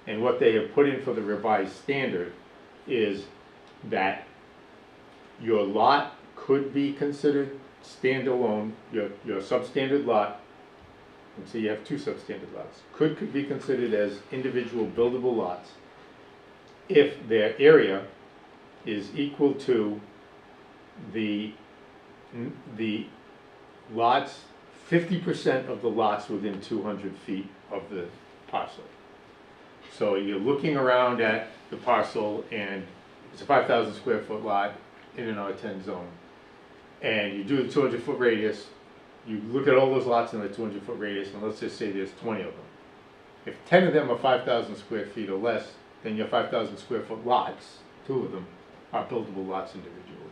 And what they have put in for the revised standard is that your lot could be considered standalone, your substandard lot, and so you have 2 substandard lots, could be considered as individual buildable lots if their area is equal to the lots, 50% of the lots within 200 feet of the parcel. So you're looking around at the parcel and it's a 5,000 square foot lot in an R10 zone. And you do the 200-foot radius, you look at all those lots in the 200-foot radius, and let's just say there's 20 of them. If 10 of them are 5,000 square feet or less, then your 5,000 square foot lots, 2 of them, are buildable lots individually.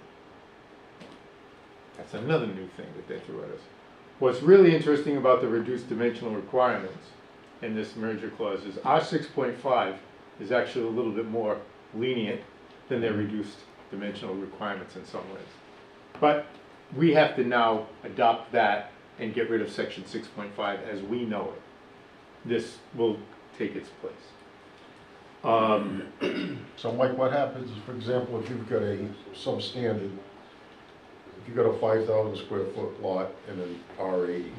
That's another new thing that they threw at us. What's really interesting about the reduced dimensional requirements in this merger clause is our 6.5 is actually a little bit more lenient than their reduced dimensional requirements in some ways. But we have to now adopt that and get rid of section 6.5 as we know it. This will take its place. So Mike, what happens, for example, if you've got a substandard, if you've got a 5,000 square foot lot in an R80,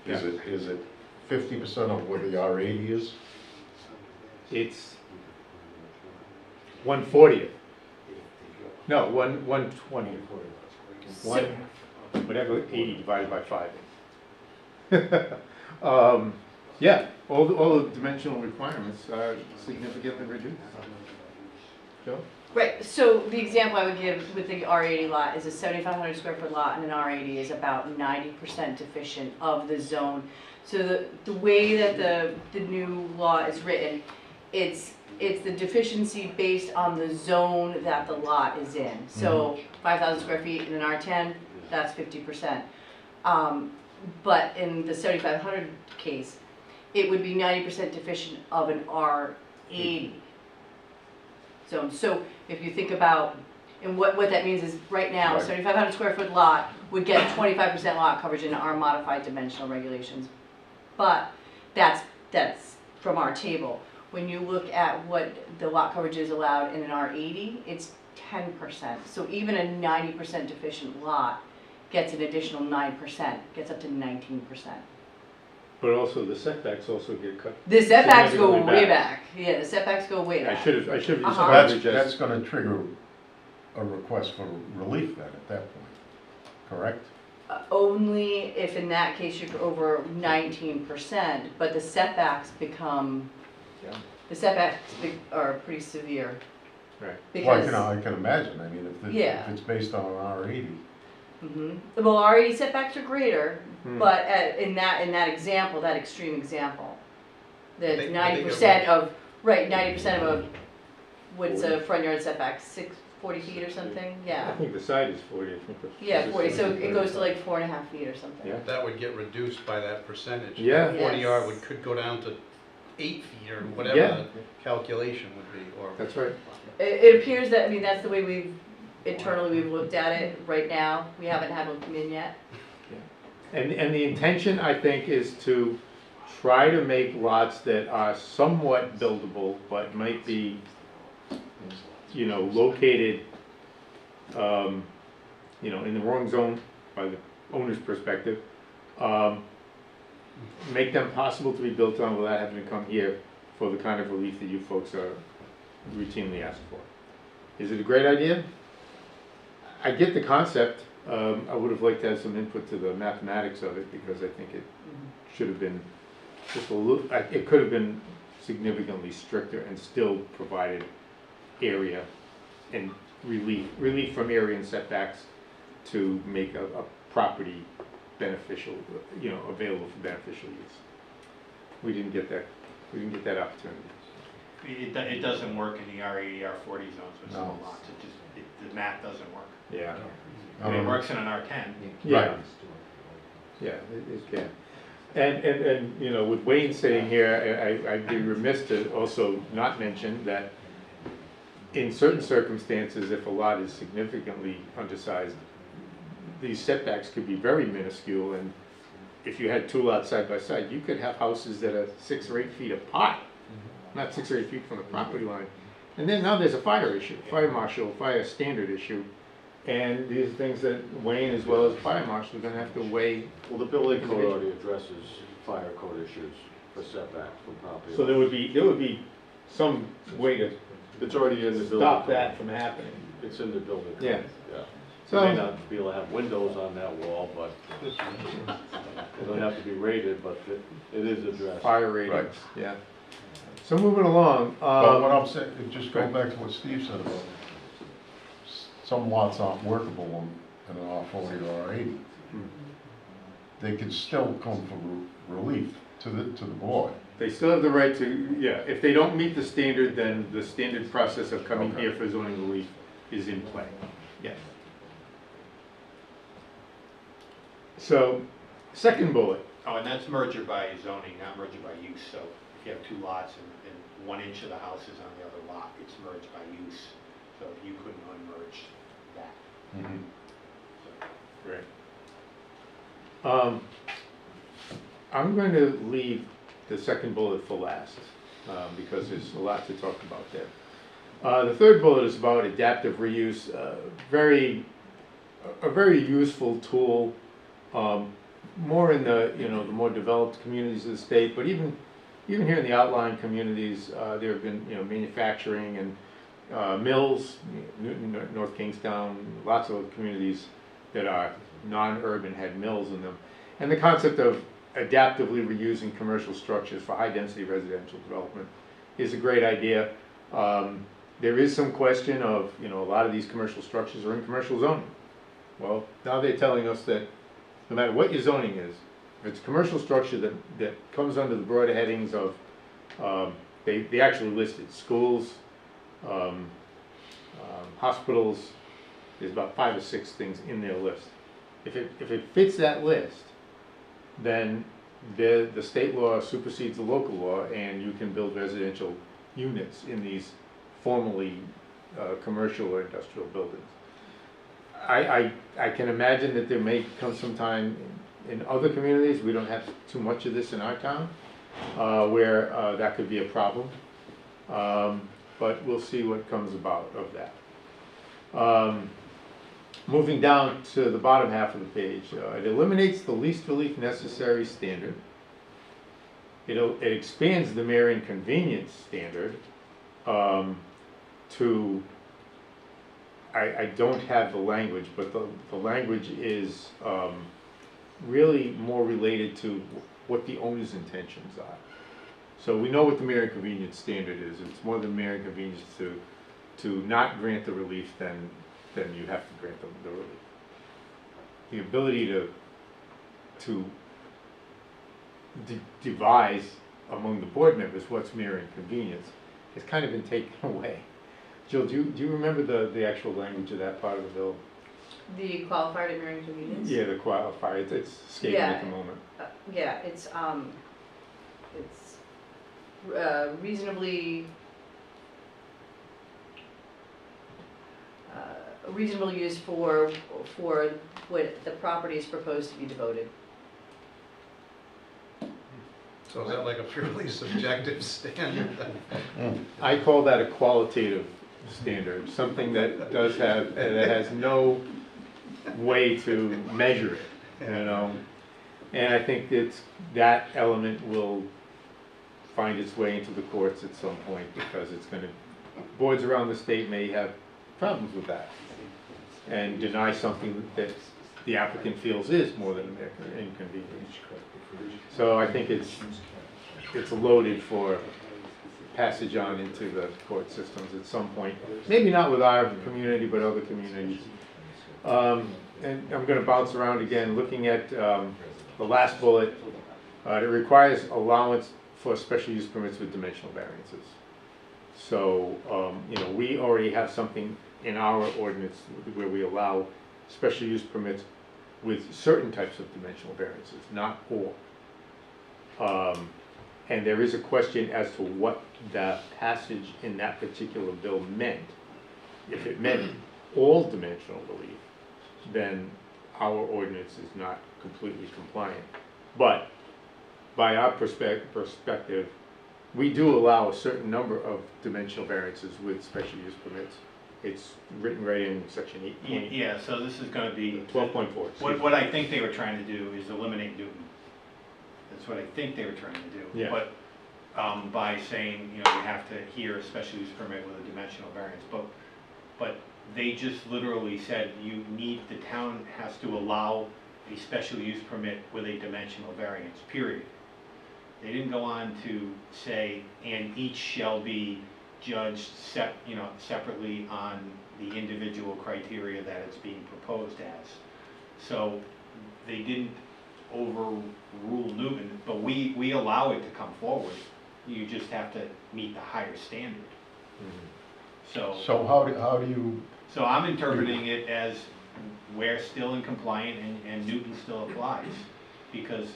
is it 50% of what the R80 is? It's 1/40th. No, 1/20th. Whatever 80 divided by 5 is. Yeah, all the dimensional requirements are significantly reduced. Joe? Right, so the example I would give with the R80 lot is a 7,500 square foot lot and an R80 is about 90% deficient of the zone. So the way that the new law is written, it's the deficiency based on the zone that the lot is in. So 5,000 square feet in an R10, that's 50%. But in the 7,500 case, it would be 90% deficient of an R80 zone. So if you think about, and what that means is right now, a 7,500 square foot lot would get 25% lot coverage in our modified dimensional regulations. But that's from our table. When you look at what the lot coverage is allowed in an R80, it's 10%. So even a 90% deficient lot gets an additional 9%, gets up to 19%. But also the setbacks also get cut. The setbacks go significantly way back. Yeah, the setbacks go way back. I should have used That's going to trigger a request for relief then at that point, correct? Only if in that case you're over 19%, but the setbacks become, the setbacks are pretty severe. Right. Because, Well, I can imagine. I mean, if it's based on an R80. Well, already setbacks are greater, but in that example, that extreme example, that 90% of, 90% of what's a front yard setback, 40 feet or something, I think the side is 40. I think yeah, 40, so it goes to like 4.5 feet or something. Yeah. That would get reduced by that percentage. Yeah. 40 Yes. yard could go down to 8 feet or whatever the calculation would be. Or That's right. It appears that, that's the way we've looked at it right now. We haven't had one come in yet. And the intention, I think, is to try to make lots that are somewhat buildable, but might be, located, in the wrong zone by the owner's perspective. Make them possible to be built on without having to come here for the kind of relief that you folks are routinely asked for. Is it a great idea? I get the concept. I would have liked to have some input to the mathematics of it because I think it should have been just a little, it could have been significantly stricter and still provided area and relief from area and setbacks to make a property beneficial, available for beneficial use. We didn't get that opportunity. It doesn't work in the R80, R40 zones with small No. lots. The math doesn't work. Yeah. I mean, it works in an R10. Yeah. Yeah, it can. And with Wayne sitting here, I'd be remiss to also not mention that in certain circumstances, if a lot is significantly undersized, these setbacks could be very minuscule, and if you had 2 lots side by side, you could have houses that are 6 or 8 feet apart, not 6 or 8 feet from the property line. And then now there's a fire issue, fire marshal, fire standard issue, and these are things that Wayne as well as fire marshal are going to have to weigh. Well, the building code already addresses fire code issues for setbacks from property. So there would be some way to It's already in the building. stop that from happening. It's in the building code. Yeah. Yeah. You may not be able to have windows on that wall, but they don't have to be rated, but it is addressed. Fire ratings, yeah. So moving along, But what I'm saying, just going back to what Steve said about, some lots aren't workable in an R40 or R80. They can still come for relief to the board. they still have the right to, yeah, if they don't meet the standard, then the standard process of coming here for zoning relief is in play, yes. So, second bullet, Oh, and that's merger by zoning, not merger by use, so if you have two lots and 1 inch of the house is on the other lot, it's merged by use, so you couldn't unmerge that. right. I'm going to leave the second bullet for last, because there's a lot to talk about there. The third bullet is about adaptive reuse, a very useful tool, more in the, the more developed communities of the state, but even here in the outlying communities, there have been, manufacturing and mills, Newton, North Kingstown, lots of communities that are non-urban had mills in them. And the concept of adaptively reusing commercial structures for high-density residential development is a great idea. There is some question of, a lot of these commercial structures are in commercial zoning. Well, now they're telling us that no matter what your zoning is, if it's a commercial structure that comes under the broader headings of, they actually listed schools, hospitals, there's about 5 or 6 things in their list. If it fits that list, then the state law supersedes the local law, and you can build residential units in these formerly commercial or industrial buildings. I can imagine that there may come some time in other communities, we don't have too much of this in our town, where that could be a problem. But we'll see what comes about of that. Moving down to the bottom half of the page, it eliminates the least relief necessary standard. It expands the mere inconvenience standard to, I don't have the language, but the language is really more related to what the owner's intentions are. So we know what the mere inconvenience standard is. It's more than mere inconvenience to not grant the relief than you have to grant the relief. The ability to devise among the board members what's mere inconvenience has kind of been taken away. Jill, do you remember the actual language of that part of the bill? The qualifier to mere inconvenience? Yeah, the qualifier, it's escaping at the moment. Yeah, it's reasonable use for what the property is proposed to be devoted. So is that like a purely subjective standard? I call that a qualitative standard, something that does have, that has no way to measure it, And I think that element will find its way into the courts at some point, because it's going to, boards around the state may have problems with that and deny something that the applicant feels is more than an inconvenience. So I think it's loaded for passage on into the court systems at some point. Maybe not with our community, but other communities. And I'm going to bounce around again, looking at the last bullet. It requires allowance for special use permits with dimensional variances. So, we already have something in our ordinance where we allow special use permits with certain types of dimensional variances, not all. And there is a question as to what the passage in that particular bill meant. If it meant all dimensional relief, then our ordinance is not completely compliant. But by our perspective, we do allow a certain number of dimensional variances with special use permits. It's written right in section 8. Yeah, so this is going to be 12.4. What I think they were trying to do is eliminate Newton. That's what I think they were trying to do. Yeah. But by saying, you have to hear a special use permit with a dimensional variance. But but they just literally said the town has to allow a special use permit with a dimensional variance, period. They didn't go on to say, and each shall be judged separately on the individual criteria that it's being proposed as. So they didn't overrule Newton, but we allow it to come forward. You just have to meet the higher standard. So how do you, So I'm interpreting it as we're still in compliant and Newton still applies, because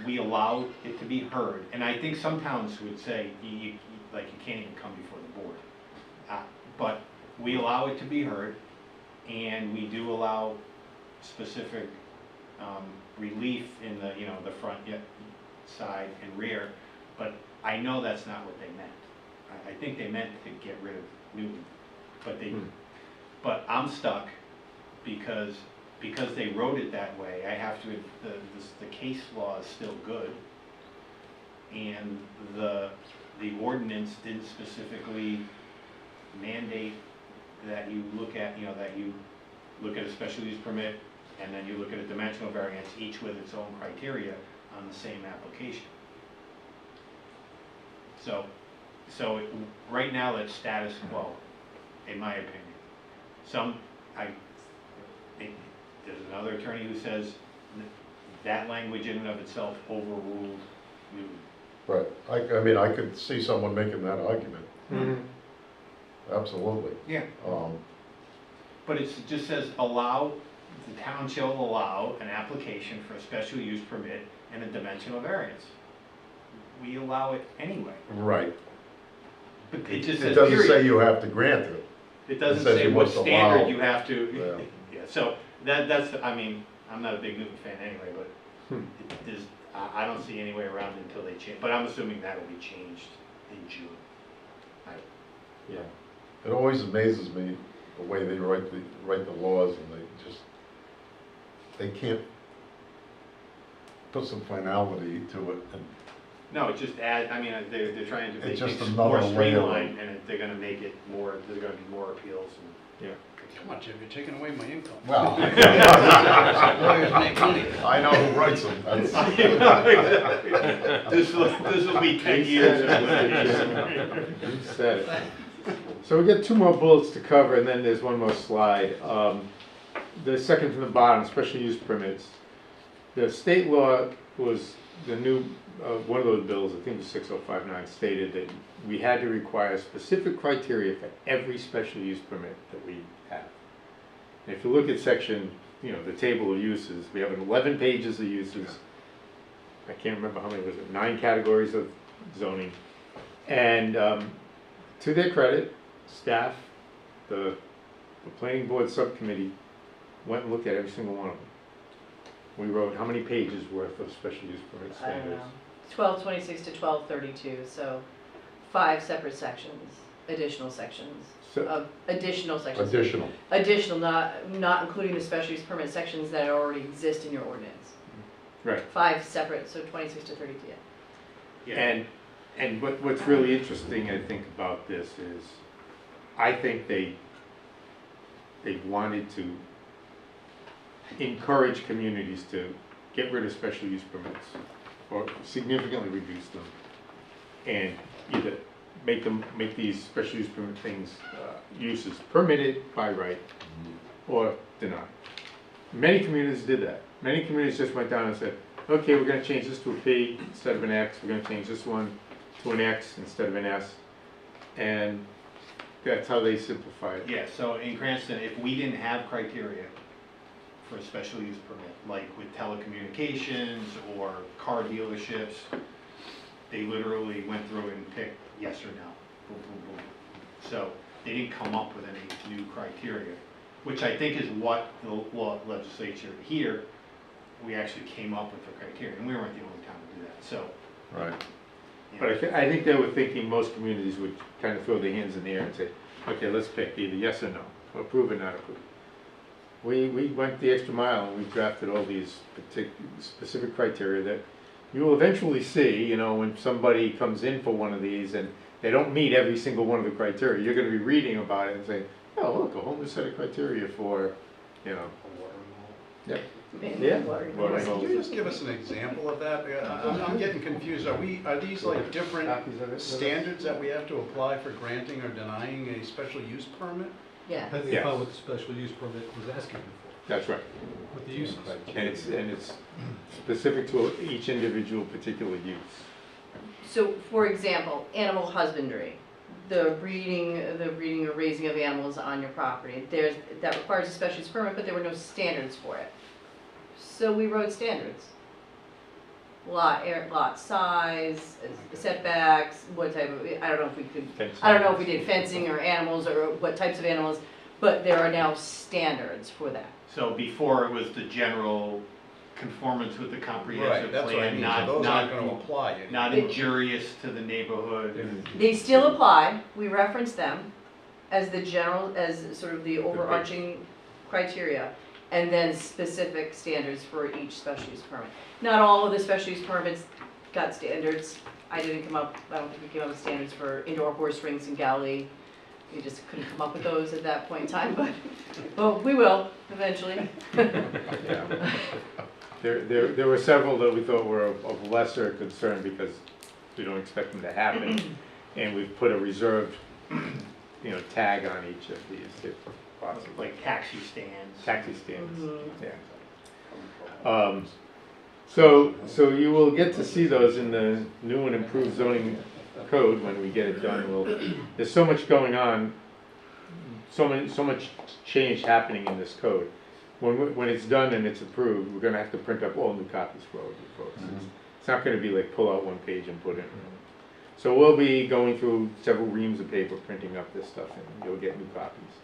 we allow it to be heard. And I think some towns would say, you can't even come before the board. But we allow it to be heard, and we do allow specific relief in the front side and rear, but I know that's not what they meant. I think they meant to get rid of Newton, but I'm stuck because they wrote it that way. I have to, the case law is still good, and the ordinance didn't specifically mandate that you look at, a special use permit, and then you look at a dimensional variance, each with its own criteria on the same application. So right now it's status quo, in my opinion. There's another attorney who says that language in and of itself overruled Newton. right, I mean, I could see someone making that argument. Mhm. Absolutely. Yeah. But it just says the town shall allow an application for a special use permit and a dimensional variance. We allow it anyway. Right. But it just It says doesn't period. say you have to grant it. It doesn't says say you what must standard allow. you have to. Yeah. Yeah, so that's, I'm not a big Newton fan anyway, but I don't see any way around it until they change. But I'm assuming that'll be changed in June. Yeah. It always amazes me the way they write the laws, and they can't put some finality to it. And No, it just they're trying to make It's just things another more layer of- streamlined, and they're gonna make it more, there's gonna be more appeals. Yeah. Come on, Jim, you're taking away my income. well, Lawyers make money. I know who writes them. That's- This will be 10 years of litigation. You said it. So we got two more bullets to cover, and then there's one more slide. The second from the bottom, special use permits. The state law was the new, one of those bills, I think it was 6059, stated that we had to require specific criteria for every special use permit that we have. And if you look at section, the table of uses, we have 11 pages of uses. I can't remember how many was it, 9 categories of zoning. And to their credit, staff, the planning board subcommittee went and looked at every single one of them. We wrote how many pages worth of special use permit I don't standards? know, 1226 to 1232, so 5 separate sections, additional sections, So, additional sections. Additional. Additional, not including the special use permit sections that already exist in your ordinance. right. 5 separate, so 26 to 32, yeah. And what's really interesting, I think, about this is, I think they wanted to encourage communities to get rid of special use permits or significantly reduce them, and either make these special use permit things, uses permitted by right or denied. Many communities did that. Many communities just went down and said, okay, we're gonna change this to a P instead of an X, we're gonna change this one to an X instead of an S, and that's how they simplified it. Yeah, so in Cranston, if we didn't have criteria for a special use permit, like with telecommunications or car dealerships, they literally went through and picked yes or no. Boom, boom, boom. So they didn't come up with any new criteria, which I think is what the legislature here, we actually came up with the criteria, and we weren't the only town to do that, so. Right. But I think they were thinking most communities would kind of throw their hands in the air and say, okay, let's pick either yes or no, approve or not approve. We went the extra mile and we drafted all these specific criteria that you will eventually see, when somebody comes in for one of these and They don't meet every single one of the criteria. You're gonna be reading about it and saying, oh, look, a whole new set of criteria for, you know. Yep. Yeah. Water Could holes. you just give us an example of that? I'm getting confused. Are these like different Copies of it? standards that we have to apply for granting or denying a special use permit? Yeah. Depending Yes. upon what the special use permit was asking for, That's right. what the use is. And it's specific to each individual particular use. So, for example, animal husbandry, the breeding or raising of animals on your property, that requires a special use permit, but there were no standards for it. So we wrote standards. Lot size, setbacks, what type of, I don't know if we could, I don't know if we did fencing or animals or what types of animals, but there are now standards for that. So before it was the general conformance with the comprehensive Right, that's what I plan, mean. So not, those aren't not, gonna apply anymore. not injurious to the neighborhood. They still apply, we reference them as the general, as sort of the overarching criteria, and then specific standards for each special use permit. Not all of the special use permits got standards. I don't think we came up with standards for indoor horse rings in Galilee. We just couldn't come up with those at that point in time, but we will eventually. Yeah. There were several that we thought were of lesser concern because we don't expect them to happen. And we've put a reserved, tag on each of these if possible. Like taxi stands. Taxi stands, Mhm. yeah. So you will get to see those in the new and improved zoning code when we get it done. There's so much going on, so much change happening in this code. When it's done and it's approved, we're gonna have to print up all new copies for all of you folks. It's not gonna be like pull out one page and put in. So we'll be going through several reams of paper, printing up this stuff, and you'll get new copies.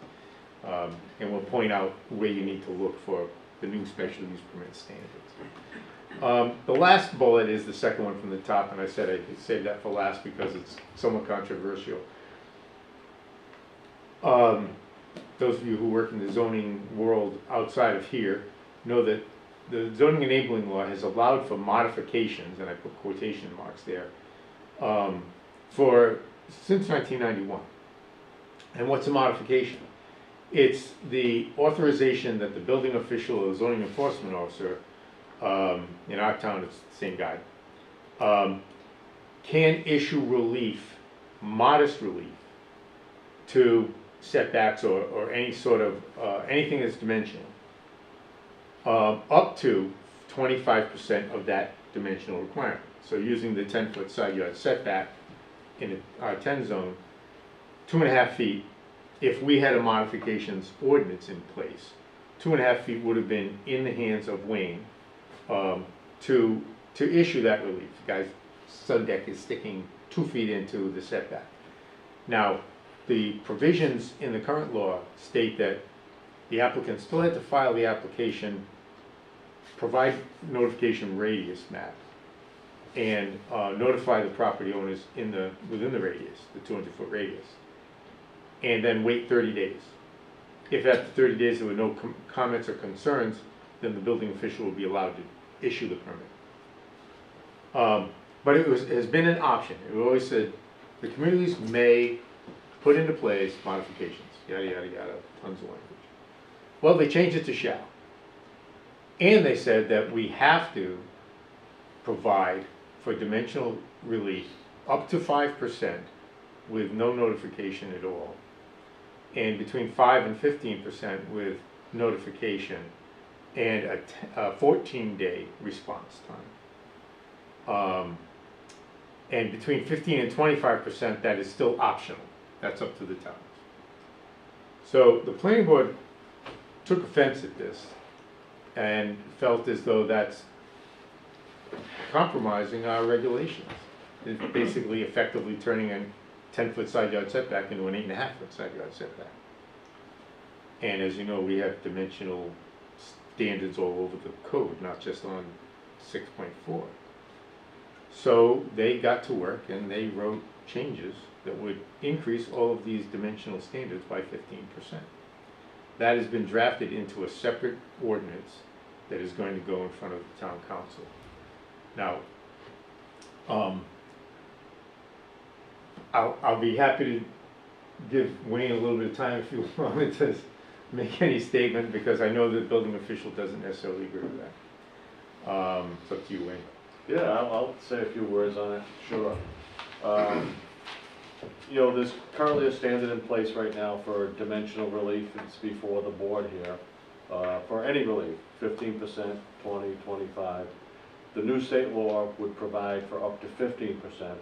And we'll point out where you need to look for the new special use permit standards. The last bullet is the second one from the top, and I said I could save that for last because it's somewhat controversial. Those of you who work in the zoning world outside of here know that the zoning enabling law has allowed for modifications, and I put quotation marks there, since 1991. And what's a modification? It's the authorization that the building official or zoning enforcement officer, in our town it's the same guy, can issue relief, modest relief, to setbacks or any sort of, anything that's dimensional, up to 25% of that dimensional requirement. So using the 10-foot side yard setback in a R10 zone, 2.5 feet, if we had a modifications ordinance in place, 2.5 feet would have been in the hands of Wayne to issue that relief. The guy's sun deck is sticking 2 feet into the setback. Now, the provisions in the current law state that the applicant still had to file the application, provide notification radius map, and notify the property owners within the radius, the 200-foot radius, and then wait 30 days. If after 30 days there were no comments or concerns, then the building official will be allowed to issue the permit. But it has been an option. It always said the communities may put into place modifications, yada, yada, yada, tons of language. Well, they changed it to shall. And they said that we have to provide for dimensional relief up to 5% with no notification at all, and between 5 and 15% with notification and a 14-day response time. And between 15 and 25%, that is still optional. That's up to the towns. So the planning board took offense at this and felt as though that's compromising our regulations. It's basically effectively turning a 10-foot side yard setback into an 8.5-foot side yard setback. And as you know, we have dimensional standards all over the code, not just on 6.4. So they got to work and they wrote changes that would increase all of these dimensional standards by 15%. That has been drafted into a separate ordinance that is going to go in front of the town council. Now, I'll be happy to give Wayne a little bit of time if you wanted to make any statement, because I know the building official doesn't necessarily agree with that. It's up to you, Wayne. Yeah, I'll say a few words on it, sure. You know, there's currently a standard in place right now for dimensional relief. It's before the board here. For any relief, 15%, 20, 25. The new state law would provide for up to 15%.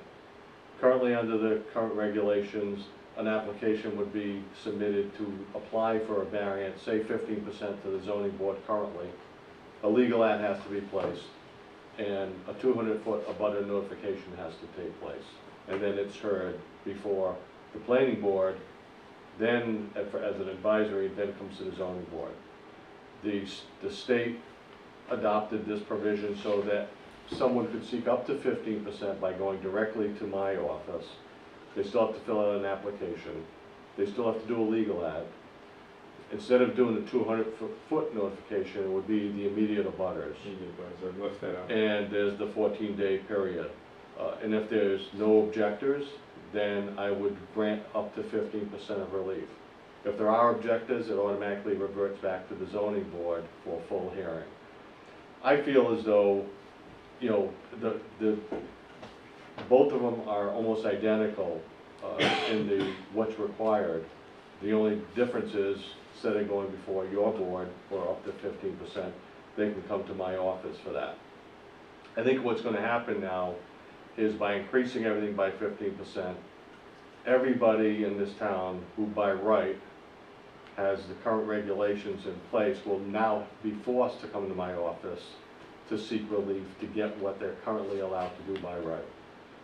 Currently, under the current regulations, an application would be submitted to apply for a variance, say 15% to the zoning board currently. A legal ad has to be placed, and a 200-foot abutter notification has to take place. And then it's heard before the planning board, then as an advisory, then comes to the zoning board. The state adopted this provision so that someone could seek up to 15% by going directly to my office. They still have to fill out an application. They still have to do a legal ad. Instead of doing the 200-foot notification, it would be the immediate abutters. I left that out. And there's the 14-day period. And if there's no objectors, then I would grant up to 15% of relief. If there are objectors, it automatically reverts back to the zoning board for a full hearing. I feel as though, you know, both of them are almost identical in what's required. The only difference is, instead of going before your board for up to 15%, they can come to my office for that. I think what's going to happen now is, by increasing everything by 15%, everybody in this town who by right has the current regulations in place will now be forced to come to my office to seek relief to get what they're currently allowed to do by right.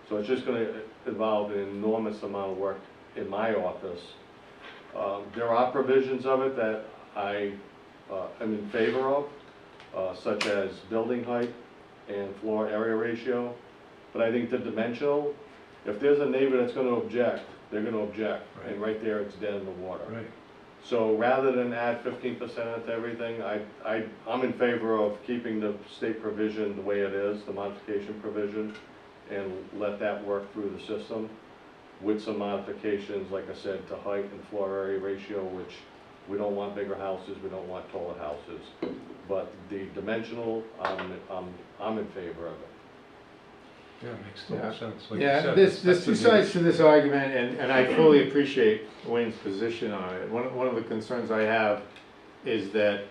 So it's just going to involve an enormous amount of work in my office. There are provisions of it that I am in favor of, such as building height and floor area ratio. But I think the dimensional, if there's a neighbor that's going to object, they're going to object. Right. And right there, it's dead in the water. Right. So rather than add 15% to everything, I'm in favor of keeping the state provision the way it is, the modification provision, and let that work through the system with some modifications, like I said, to height and floor area ratio, which we don't want bigger houses, we don't want taller houses. But the dimensional, I'm in favor of it. Yeah, it makes total sense. Like Yeah, you said, there's that's two the sides to this argument, and I fully appreciate Wayne's position on it. One of the concerns I have is that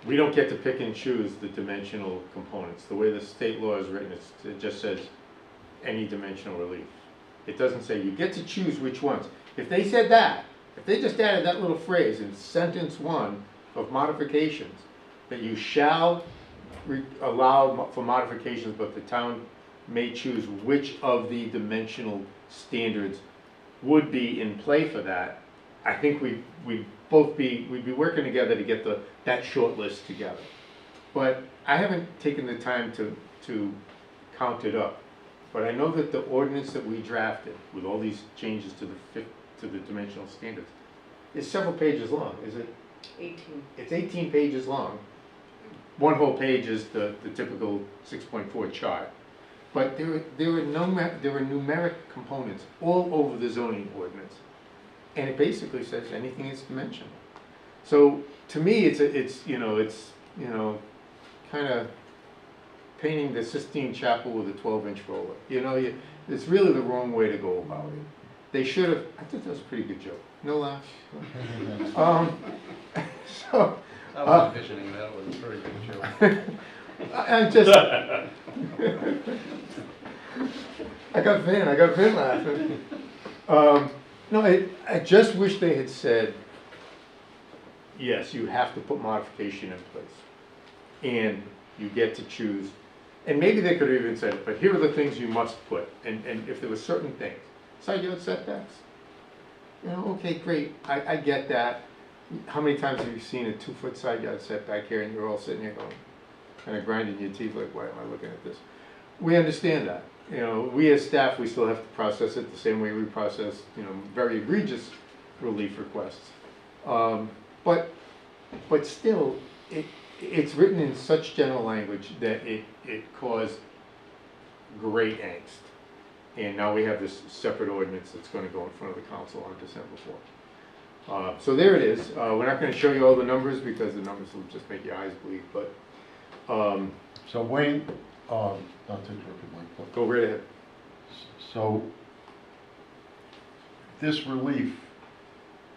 we don't get to pick and choose the dimensional components. The way the state law is written, it just says any dimensional relief. It doesn't say you get to choose which ones. If they said that, if they just added that little phrase in sentence 1 of modifications, that you shall allow for modifications, but the town may choose which of the dimensional standards would be in play for that, I think we'd be working together to get that short list together. But I haven't taken the time to count it up. But I know that the ordinance that we drafted with all these changes to the dimensional standards is several pages long. Is it? 18. It's 18 pages long. One whole page is the typical 6.4 chart. But there are numeric components all over the zoning ordinance, and it basically says anything is dimensional. So to me, it's kind of painting the Sistine Chapel with a 12-inch roller. It's really the wrong way to go about it. They should have. I think that was a pretty good joke. No laughs. So. I wasn't envisioning that. It was a very good joke. I'm just. I got Vin laughing. No, I just wish they had said, yes, you have to put modification in place, and you get to choose. And maybe they could have even said, but here are the things you must put, and if there were certain things, side yard setbacks. Okay, great, I get that. How many times have you seen a 2-foot side yard setback here, and you're all sitting there going, kind of grinding your teeth like, why am I looking at this? We understand that. We as staff, we still have to process it the same way we process, very egregious relief requests. But still, it's written in such general language that it caused great angst. And now we have this separate ordinance that's gonna go in front of the council on December 4th. So there it is. We're not gonna show you all the numbers because the numbers will just make your eyes bleed, but, So Wayne, not to interrupt you, Mike, but go right ahead. so this relief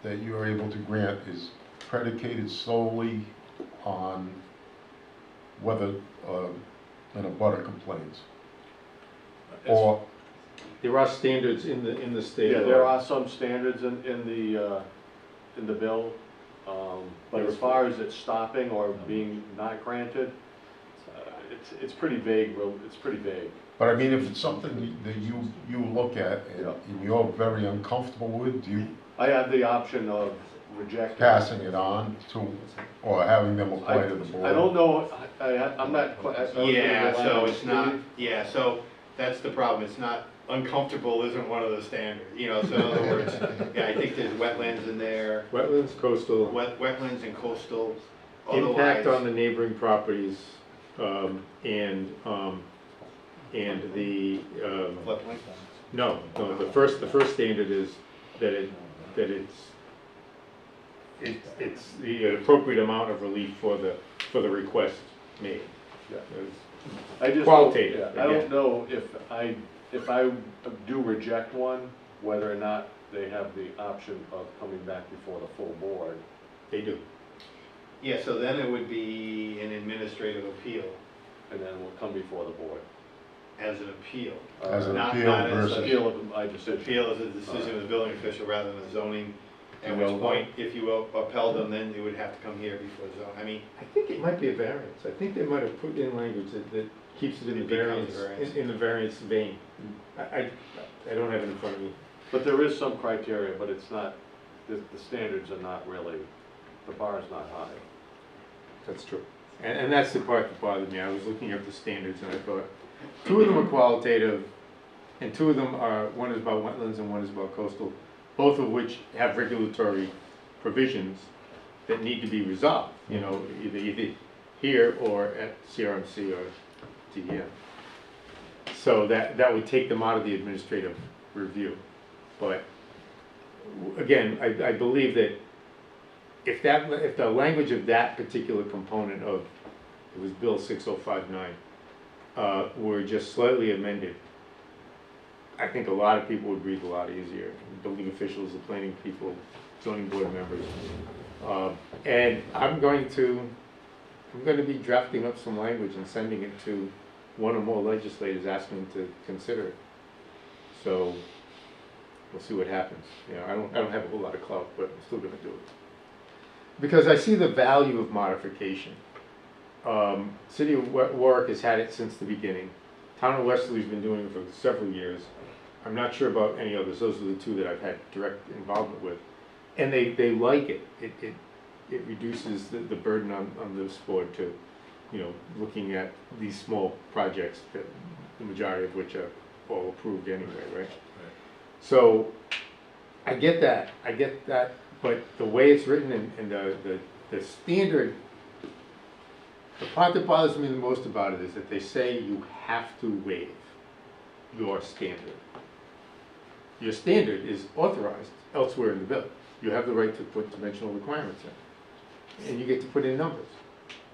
that you are able to grant is predicated solely on whether an abutter complains? Or, There are standards in the state Yeah, law. there are some standards in the bill, but as far as it stopping or being not granted, it's pretty vague, it's pretty vague. but I mean, if it's something that you look at and you're very uncomfortable with, do you I have the option of rejecting. passing it on to, or having them apply to the board? I don't know, I'm not. Yeah, so it's not, yeah, so that's the problem, it's not, uncomfortable isn't one of the standards, you know, so in other words, yeah, I think there's wetlands in there, Wetlands, coastal, wetlands and coastal, impact on otherwise, the neighboring properties, and the, floodplain. no, the first standard is that it's the appropriate amount of relief for the request made. Yeah. It's I just qualitative, I don't again. know if I do reject one, whether or not they have the option of coming back before the full board. They do. Yeah, so then it would be an administrative appeal, And then we'll come before the board. as an appeal. As an Not- appeal not as versus- a- Appeal of my decision. Appeal is a decision of the building official rather than zoning, at Well, which point, if you upheld them, then it would have to come here before zone, I mean, I think it might be a variance. I think they might have put in language that keeps it in the It becomes variance, a variance. in the variance vein. I don't have it in front of me. But there is some criteria, but it's not, the standards are not really, the bar is not high. That's true. And that's the part that bothered me. I was looking up the standards and I thought, two of them are qualitative, and two of them are, one is about wetlands and one is about coastal, both of which have regulatory provisions that need to be resolved, you know, either here or at CRMC or DEM. So that would take them out of the administrative review. But again, I believe that if the language of that particular component of, it was Bill 6059, were just slightly amended, I think a lot of people would breathe a lot easier. Building officials, the planning people, zoning board members. And I'm going to be drafting up some language and sending it to one or more legislators, asking them to consider it. So we'll see what happens. You know, I don't have a whole lot of clout, but I'm still gonna do it. Because I see the value of modification. City of Warwick has had it since the beginning. Town of Westerly's been doing it for several years. I'm not sure about any others. Those are the two that I've had direct involvement with. And they like it. It reduces the burden on this board to, you know, looking at these small projects, that the majority of which are all approved anyway, right? So I get that, but the way it's written and the standard, the part that bothers me the most about it is that they say you have to waive your standard. Your standard is authorized elsewhere in the bill. You have the right to put dimensional requirements in, and you get to put in numbers.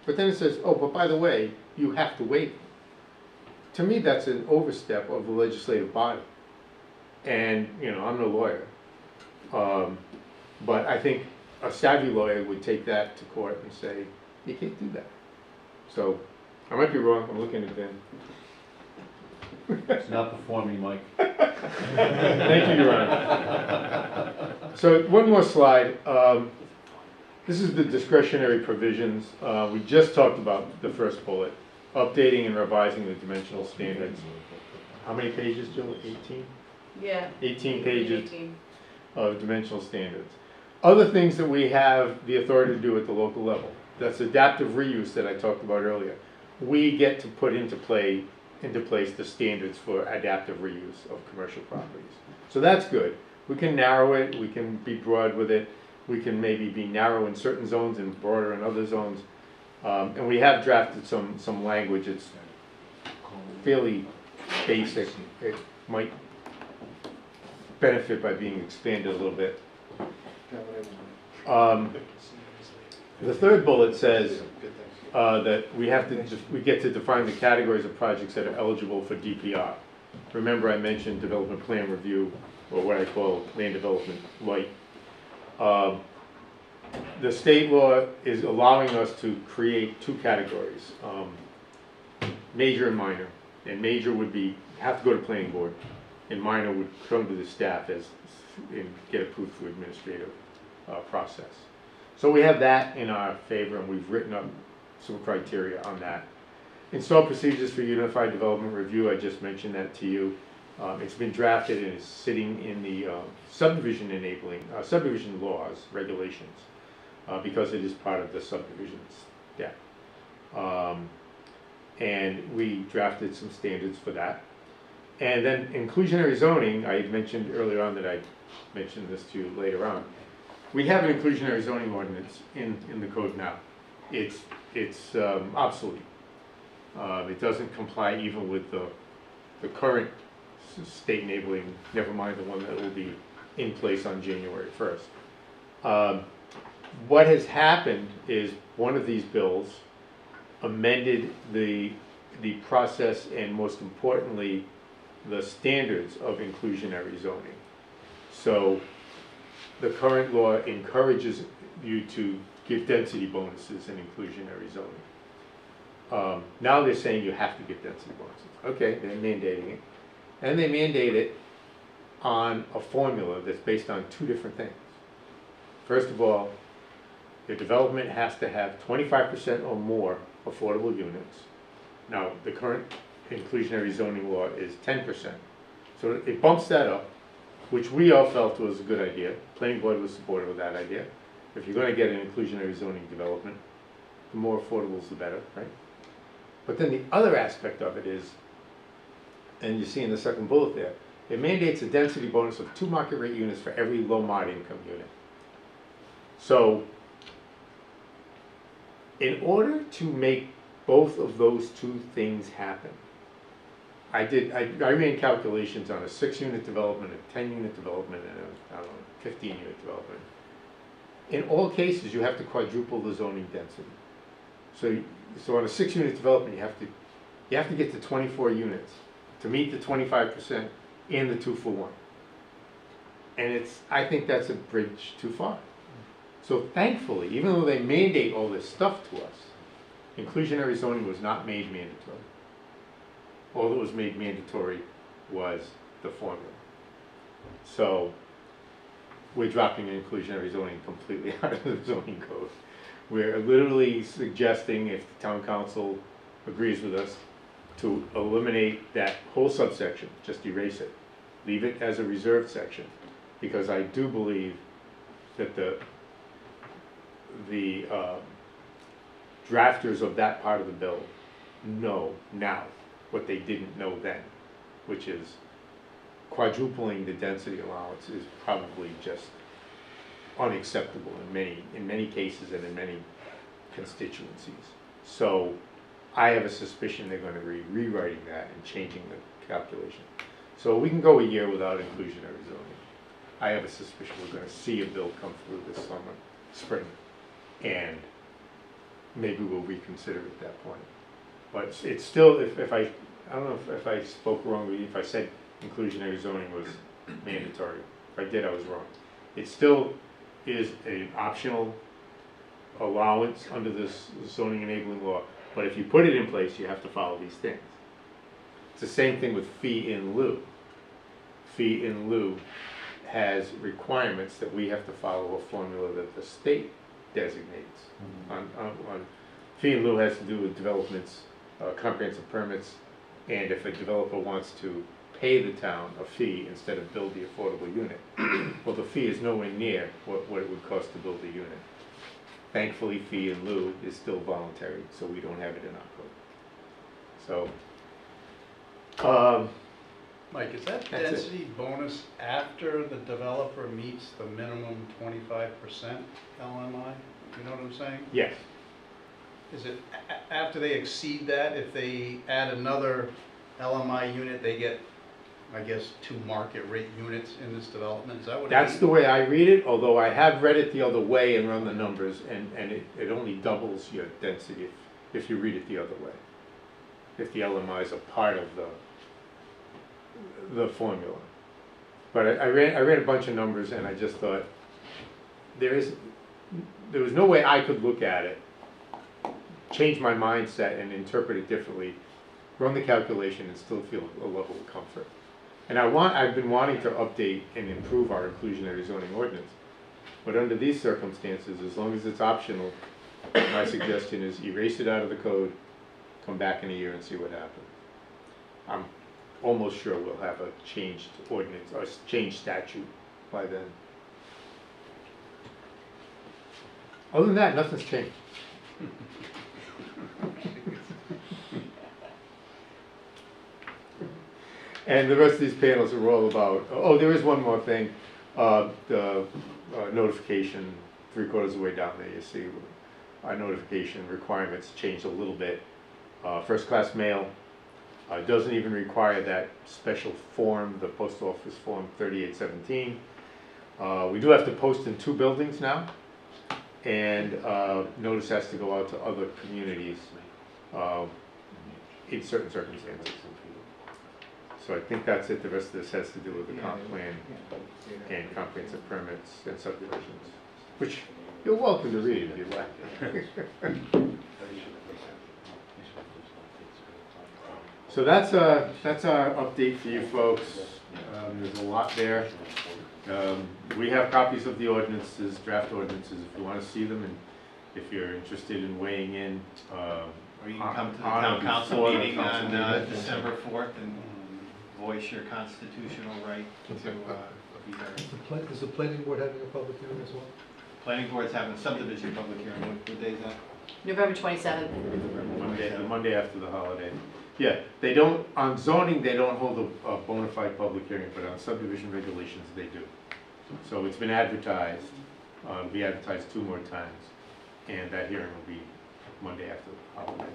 But then it says, oh, but by the way, you have to waive them. To me, that's an overstep of the legislative body. And, you know, I'm no lawyer. But I think a savvy lawyer would take that to court and say, you can't do that. So, I might be wrong, I'm looking at them. It's not performing, Mike. Thank you, Your Honor. So, one more slide. This is the discretionary provisions. We just talked about the first bullet, updating and revising the dimensional standards. How many pages, Jill? 18? Yeah. 18 pages 18. of dimensional standards. Other things that we have the authority to do at the local level. That's adaptive reuse that I talked about earlier. We get to put into place the standards for adaptive reuse of commercial properties. So that's good. We can narrow it, we can be broad with it, we can maybe be narrow in certain zones and broader in other zones. And we have drafted some language. It's fairly basic. It might benefit by being expanded a little bit. The third bullet says that we get to define the categories of projects that are eligible for DPR. Remember, I mentioned development plan review, or what I call land development light. The state law is allowing us to create two categories, major and minor. And major would be, have to go to planning board, and minor would come to the staff and get approved through administrative process. So we have that in our favor, and we've written up some criteria on that. Install procedures for unified development review, I just mentioned that to you. It's been drafted and is sitting in the subdivision laws, regulations, because it is part of the subdivisions deck. And we drafted some standards for that. And then inclusionary zoning, I mentioned earlier on that I mentioned this to you later on. We have an inclusionary zoning ordinance in the code now. It's obsolete. It doesn't comply even with the current state enabling, never mind the one that will be in place on January 1st. What has happened is one of these bills amended the process and, most importantly, the standards of inclusionary zoning. So the current law encourages you to give density bonuses in inclusionary zoning. Now they're saying you have to give density bonuses. Okay, they're mandating it. And they mandate it on a formula that's based on two different things. First of all, the development has to have 25% or more affordable units. Now, the current inclusionary zoning law is 10%. So it bumps that up, which we all felt was a good idea. Planning board was supportive of that idea. If you're going to get an inclusionary zoning development, the more affordable is the better, right? But then the other aspect of it is, and you see in the second bullet there, it mandates a density bonus of 2 market rate units for every low mod income unit. So in order to make both of those two things happen, I ran calculations on a 6-unit development, a 10-unit development, and a, I don't know, 15-unit development. In all cases, you have to quadruple the zoning density. So on a 6-unit development, you have to get to 24 units to meet the 25% and the 2-for-1. And I think that's a bridge too far. So thankfully, even though they mandate all this stuff to us, inclusionary zoning was not made mandatory. All that was made mandatory was the formula. So we're dropping inclusionary zoning completely out of the zoning code. We're literally suggesting, if the town council agrees with us, to eliminate that whole subsection, just erase it. Leave it as a reserved section, because I do believe that the drafters of that part of the bill know now what they didn't know then, which is quadrupling the density allowance is probably just unacceptable in many cases and in many constituencies. So I have a suspicion they're going to be rewriting that and changing the calculation. So we can go a year without inclusionary zoning. I have a suspicion we're going to see a bill come through this spring, and maybe we'll reconsider at that point. But it's still, I don't know if I spoke wrongly, if I said inclusionary zoning was mandatory. If I did, I was wrong. It still is an optional allowance under this zoning enabling law, but if you put it in place, you have to follow these things. It's the same thing with fee in lieu. Fee in lieu has requirements that we have to follow a formula that the state designates. Fee in lieu has to do with developments, comprehensive permits, and if a developer wants to pay the town a fee instead of build the affordable unit, well, the fee is nowhere near what it would cost to build the unit. Thankfully, fee in lieu is still voluntary, so we don't have it in our code. So, Mike, is that That's density bonus after the developer meets the minimum 25% LMI? You know what I'm saying? yes. Is it after they exceed that, if they add another LMI unit, they get I guess, 2 market rate units in this development? Is that what it That's means? the way I read it, although I have read it the other way and run the numbers, and it only doubles your density if you read it the other way. If the LMI is a part of the formula. But I read a bunch of numbers and I just thought, there was no way I could look at it, change my mindset and interpret it differently, run the calculation and still feel a level of comfort. And I've been wanting to update and improve our inclusionary zoning ordinance. But under these circumstances, as long as it's optional, my suggestion is erase it out of the code, come back in a year and see what happens. I'm almost sure we'll have a changed ordinance, or changed statute by then. Other than that, nothing's changed. And the rest of these panels are all about, oh, there is one more thing, the notification, 3/4 of the way down there, you see our notification requirements changed a little bit. First class mail doesn't even require that special form, the post office form 3817. We do have to post in 2 buildings now, and notice has to go out to other communities in certain circumstances. So I think that's it. The rest of this has to do with the comp plan and comprehensive permits and subdivisions, which you're welcome to read if you like. So that's our update for you folks. There's a lot there. We have copies of the ordinances, draft ordinances, if you want to see them, and if you're interested in weighing in. Or you can come to the town council meeting on December 4th and voice your constitutional right to be heard. Is the planning board having a public hearing as well? Planning board's having a subdivision public hearing. What day is that? November 27th. The Monday after the holiday. Yeah, they don't, on zoning, they don't hold a bona fide public hearing, but on subdivision regulations, they do. So it's been advertised, be advertised 2 more times, and that hearing will be Monday after the holiday.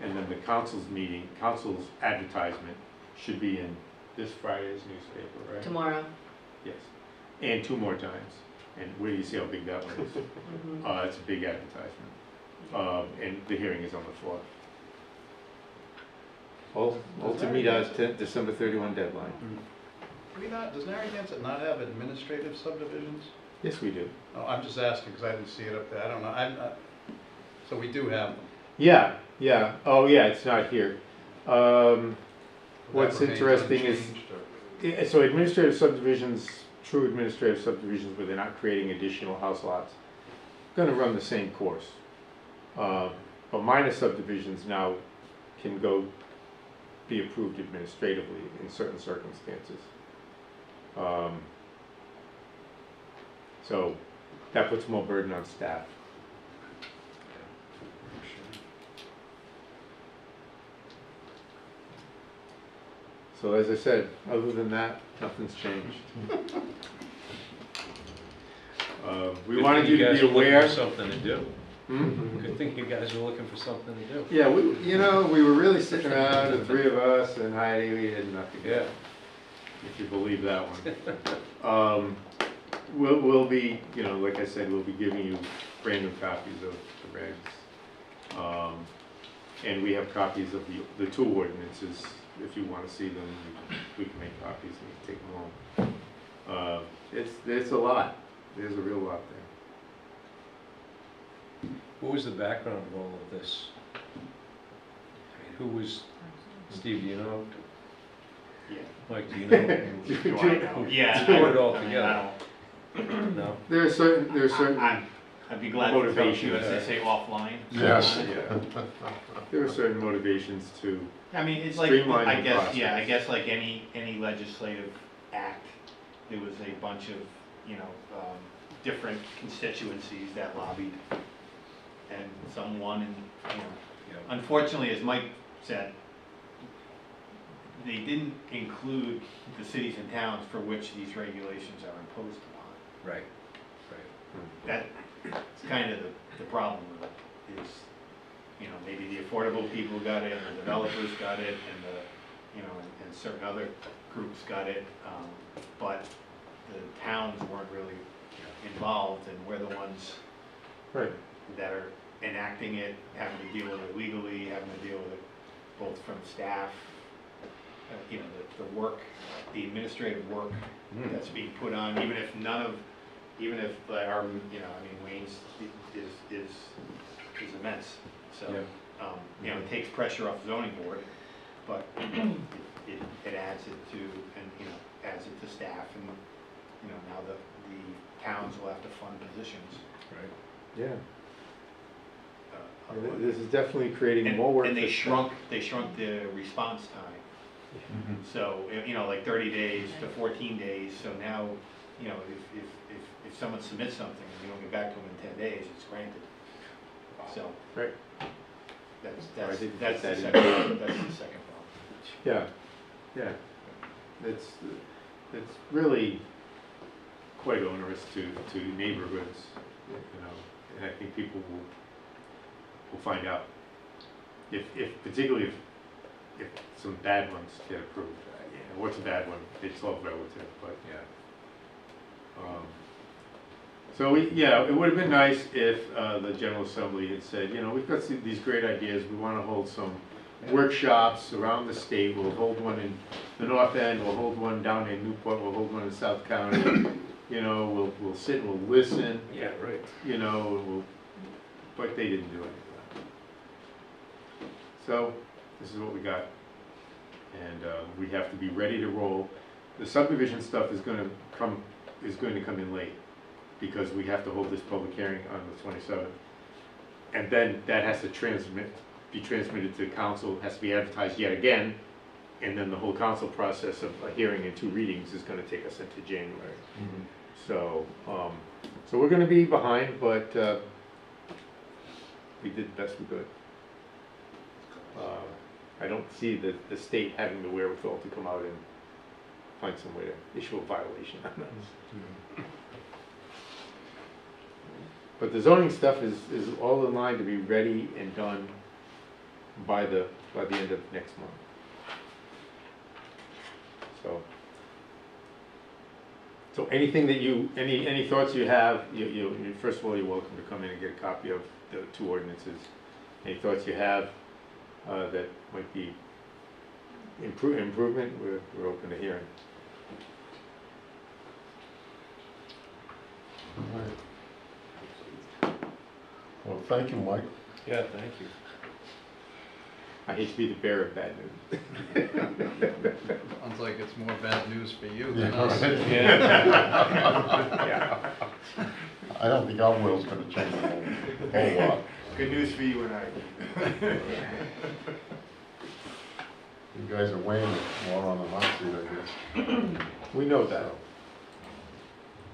And then the council's meeting, council's advertisement should be in this Friday's newspaper, right? Tomorrow. Yes, and 2 more times. And where do you see how big that one is? It's a big advertisement. And the hearing is on the 4th. All to meet our December 31 deadline. Does Narragansett not have administrative subdivisions? Yes, we do. No, I'm just asking because I didn't see it up there. I don't know. So we do have them. Yeah. Oh, yeah, it's not here. What's That remains interesting is, unchanged, so administrative subdivisions, true administrative subdivisions where they're not creating additional house lots, going to run the same course. But minor subdivisions now can go be approved administratively in certain circumstances. So that puts more burden on staff. So as I said, other than that, nothing's changed. We wanted you to be aware. Something to do. Hmm? Good thing you guys were looking for something to do. Yeah, we were really sitting around, the 3 of us, and Heidi, we had nothing to do. Yeah. If you believe that one. We'll be, like I said, we'll be giving you random copies of the regs. And we have copies of the 2 ordinances. If you want to see them, we can make copies and take them home. It's a lot. There's a real lot there. What was the background of all of this? Who was, Steve, do you know? Yeah. Mike, do you know? Yeah. Put it all together. No? There are certain I'd be glad to talk to you, motivations. as they say, offline. Yes. Yeah. There are certain motivations to I mean, it's like, streamline I the guess, process. yeah, I guess like any legislative act, there was a bunch of, different constituencies that lobbied. And some won, and, unfortunately, as Mike said, they didn't include the cities and towns for which these regulations are imposed upon. Right. That's kind of the problem with it, is, maybe the affordable people got it, and the developers got it, and you know, and certain other groups got it, but the towns weren't really involved, and we're the ones Right. that are enacting it, having to deal with it legally, having to deal with it both from staff, you know, the work, the administrative work that's being put on, even if even if our, you know, I mean, Wayne's is immense. So, you know, it takes pressure off the zoning board, but it adds it to, and, you know, adds it to staff, and, you know, now the towns will have to fund positions. Right. Yeah. This is definitely creating more work. And they shrunk the response time. So, you know, like 30 days to 14 days, so now, you know, if someone submits something and you don't get back to them in 10 days, it's granted. So, right. That's the second problem. Yeah, yeah. It's really quite onerous to neighborhoods, you know, and I think people will find out if particularly if some bad ones get approved. You know, what's a bad one? It's all relative, but yeah. So it would have been nice if the General Assembly had said, you know, we've got these great ideas. We want to hold some workshops around the state. We'll hold one in the North End. We'll hold one down in Newport. We'll hold one in South County. You know, we'll sit and we'll listen. Yeah, right. You know, but they didn't do any of that. So this is what we got, and we have to be ready to roll. The subdivision stuff is going to come in late, because we have to hold this public hearing on the 27th, and then that has to be transmitted to council, has to be advertised yet again, and then the whole council process of a hearing and 2 readings is going to take us into January. So, so we're going to be behind, but we did the best we could. I don't see the state having the wherewithal to come out and find some way to issue a violation on us. But the zoning stuff is all in line to be ready and done by the end of next month. So anything that any thoughts you have, you first of all, you're welcome to come in and get a copy of the 2 ordinances. Any thoughts you have that might be improvement, we're open to hearing. All right. Well, thank you, Mike. Yeah, thank you. I hate to be the bearer of bad news. Sounds like it's more bad news for you Yeah, than us. right. Yeah. I don't think our will's gonna change a whole lot. Good news for you and I. You guys are weighing more on the hot seat, I guess. We know that.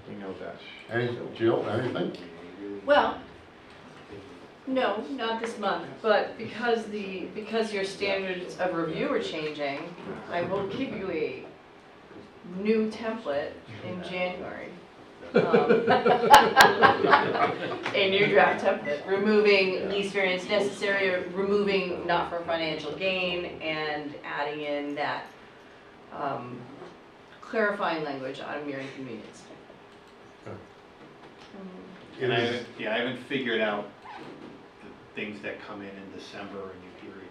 We know that. Jill, anything? Well, no, not this month, but because your standards of review are changing, I will give you a new template in January. A new draft template, removing least variance necessary, removing not for financial gain, and adding in that clarifying language on mere inconvenience. And I haven't figured out the things that come in December and you hear in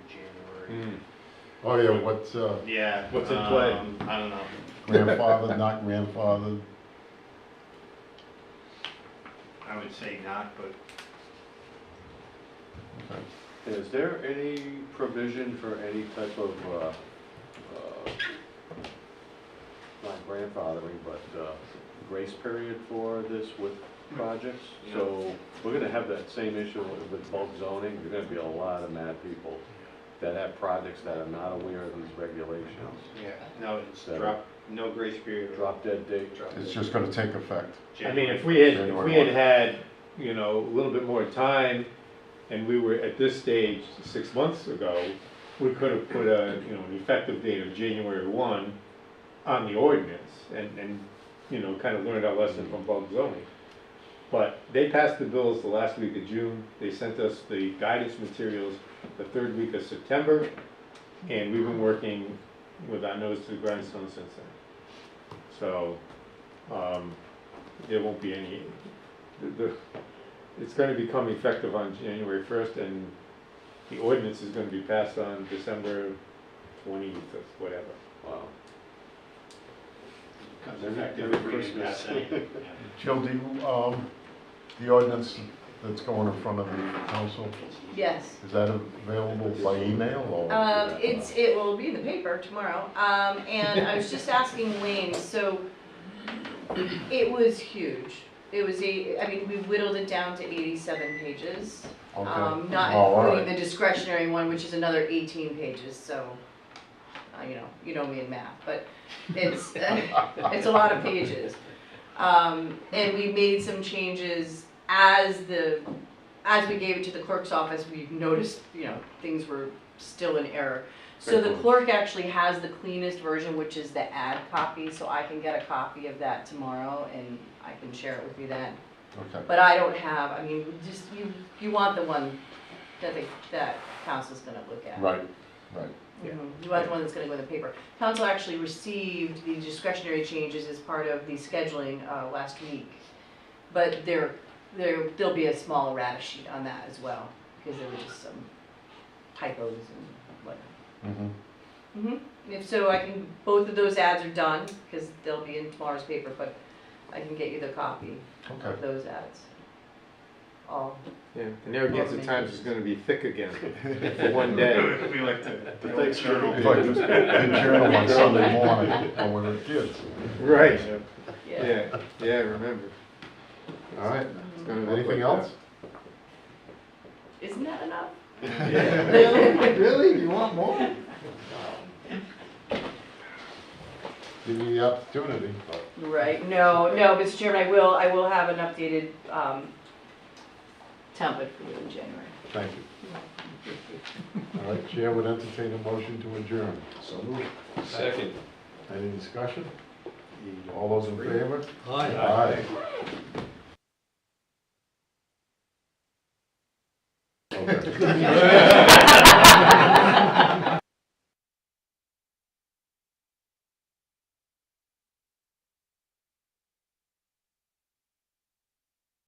January. Oh, yeah, what's, Yeah. What's in play? I don't know. grandfather, not grandfathered? I would say not, but Okay. Is there any provision for any type of, not grandfathering, but grace period for this with projects? So we're gonna have that same issue with bulk zoning. There's gonna be a lot of mad people that have projects that are not aware of these regulations. yeah, no, it's So- no grace period. Drop dead date. It's just gonna take effect. I mean, if we had, you know, a little bit more time, and we were at this stage 6 months ago, we could have put an effective date of January 1 on the ordinance, and you know, kind of learned our lesson from bulk zoning. But they passed the bills the last week of June. They sent us the guidance materials the 3rd week of September, and we've been working with our nose to the grindstone since then. So, there won't be any, it's gonna become effective on January 1st, and the ordinance is gonna be passed on December 20th, or whatever. Wow. Comes effective if we didn't pass anything. Jill, do you, the ordinance that's going in front of the council, Yes. is that available by email or? It will be in the paper tomorrow, and I was just asking Wayne, so it was huge. It was I mean, we whittled it down to 87 pages. Okay. Not Oh, all including right. the discretionary one, which is another 18 pages, so, you know me in math, but it's, it's a lot of pages. And we made some changes as we gave it to the clerk's office, we noticed, things were still in error. So the clerk actually has the cleanest version, which is the ad copy, so I can get a copy of that tomorrow and I can share it with you then. Okay. But I don't have, I mean, just, you want the one that council's gonna look at. Right, right. You want the one that's gonna go in the paper. Council actually received the discretionary changes as part of the scheduling, last week. But there'll be a small errata sheet on that as well, because there were just some typos and whatnot. If so, both of those ads are done, because they'll be in tomorrow's paper, but I can get you the copy of Okay. those ads. All. Yeah, the Narragansett Times is gonna be thick again for one day. We like to. The Thanksgiving It's like the journal on Sunday morning when we were kids. Right, Yeah. yeah, I remember. All right. It's gonna look Anything like else? Isn't that enough? Really? Really? You want more? Give you the opportunity, but. Right, no, Mr. Chairman, I will have an updated, template for you in January. Thank you. All right, Chair would entertain a motion to adjourn. So moved. Second. Any discussion? All those in favor? Aye. Aye. Okay.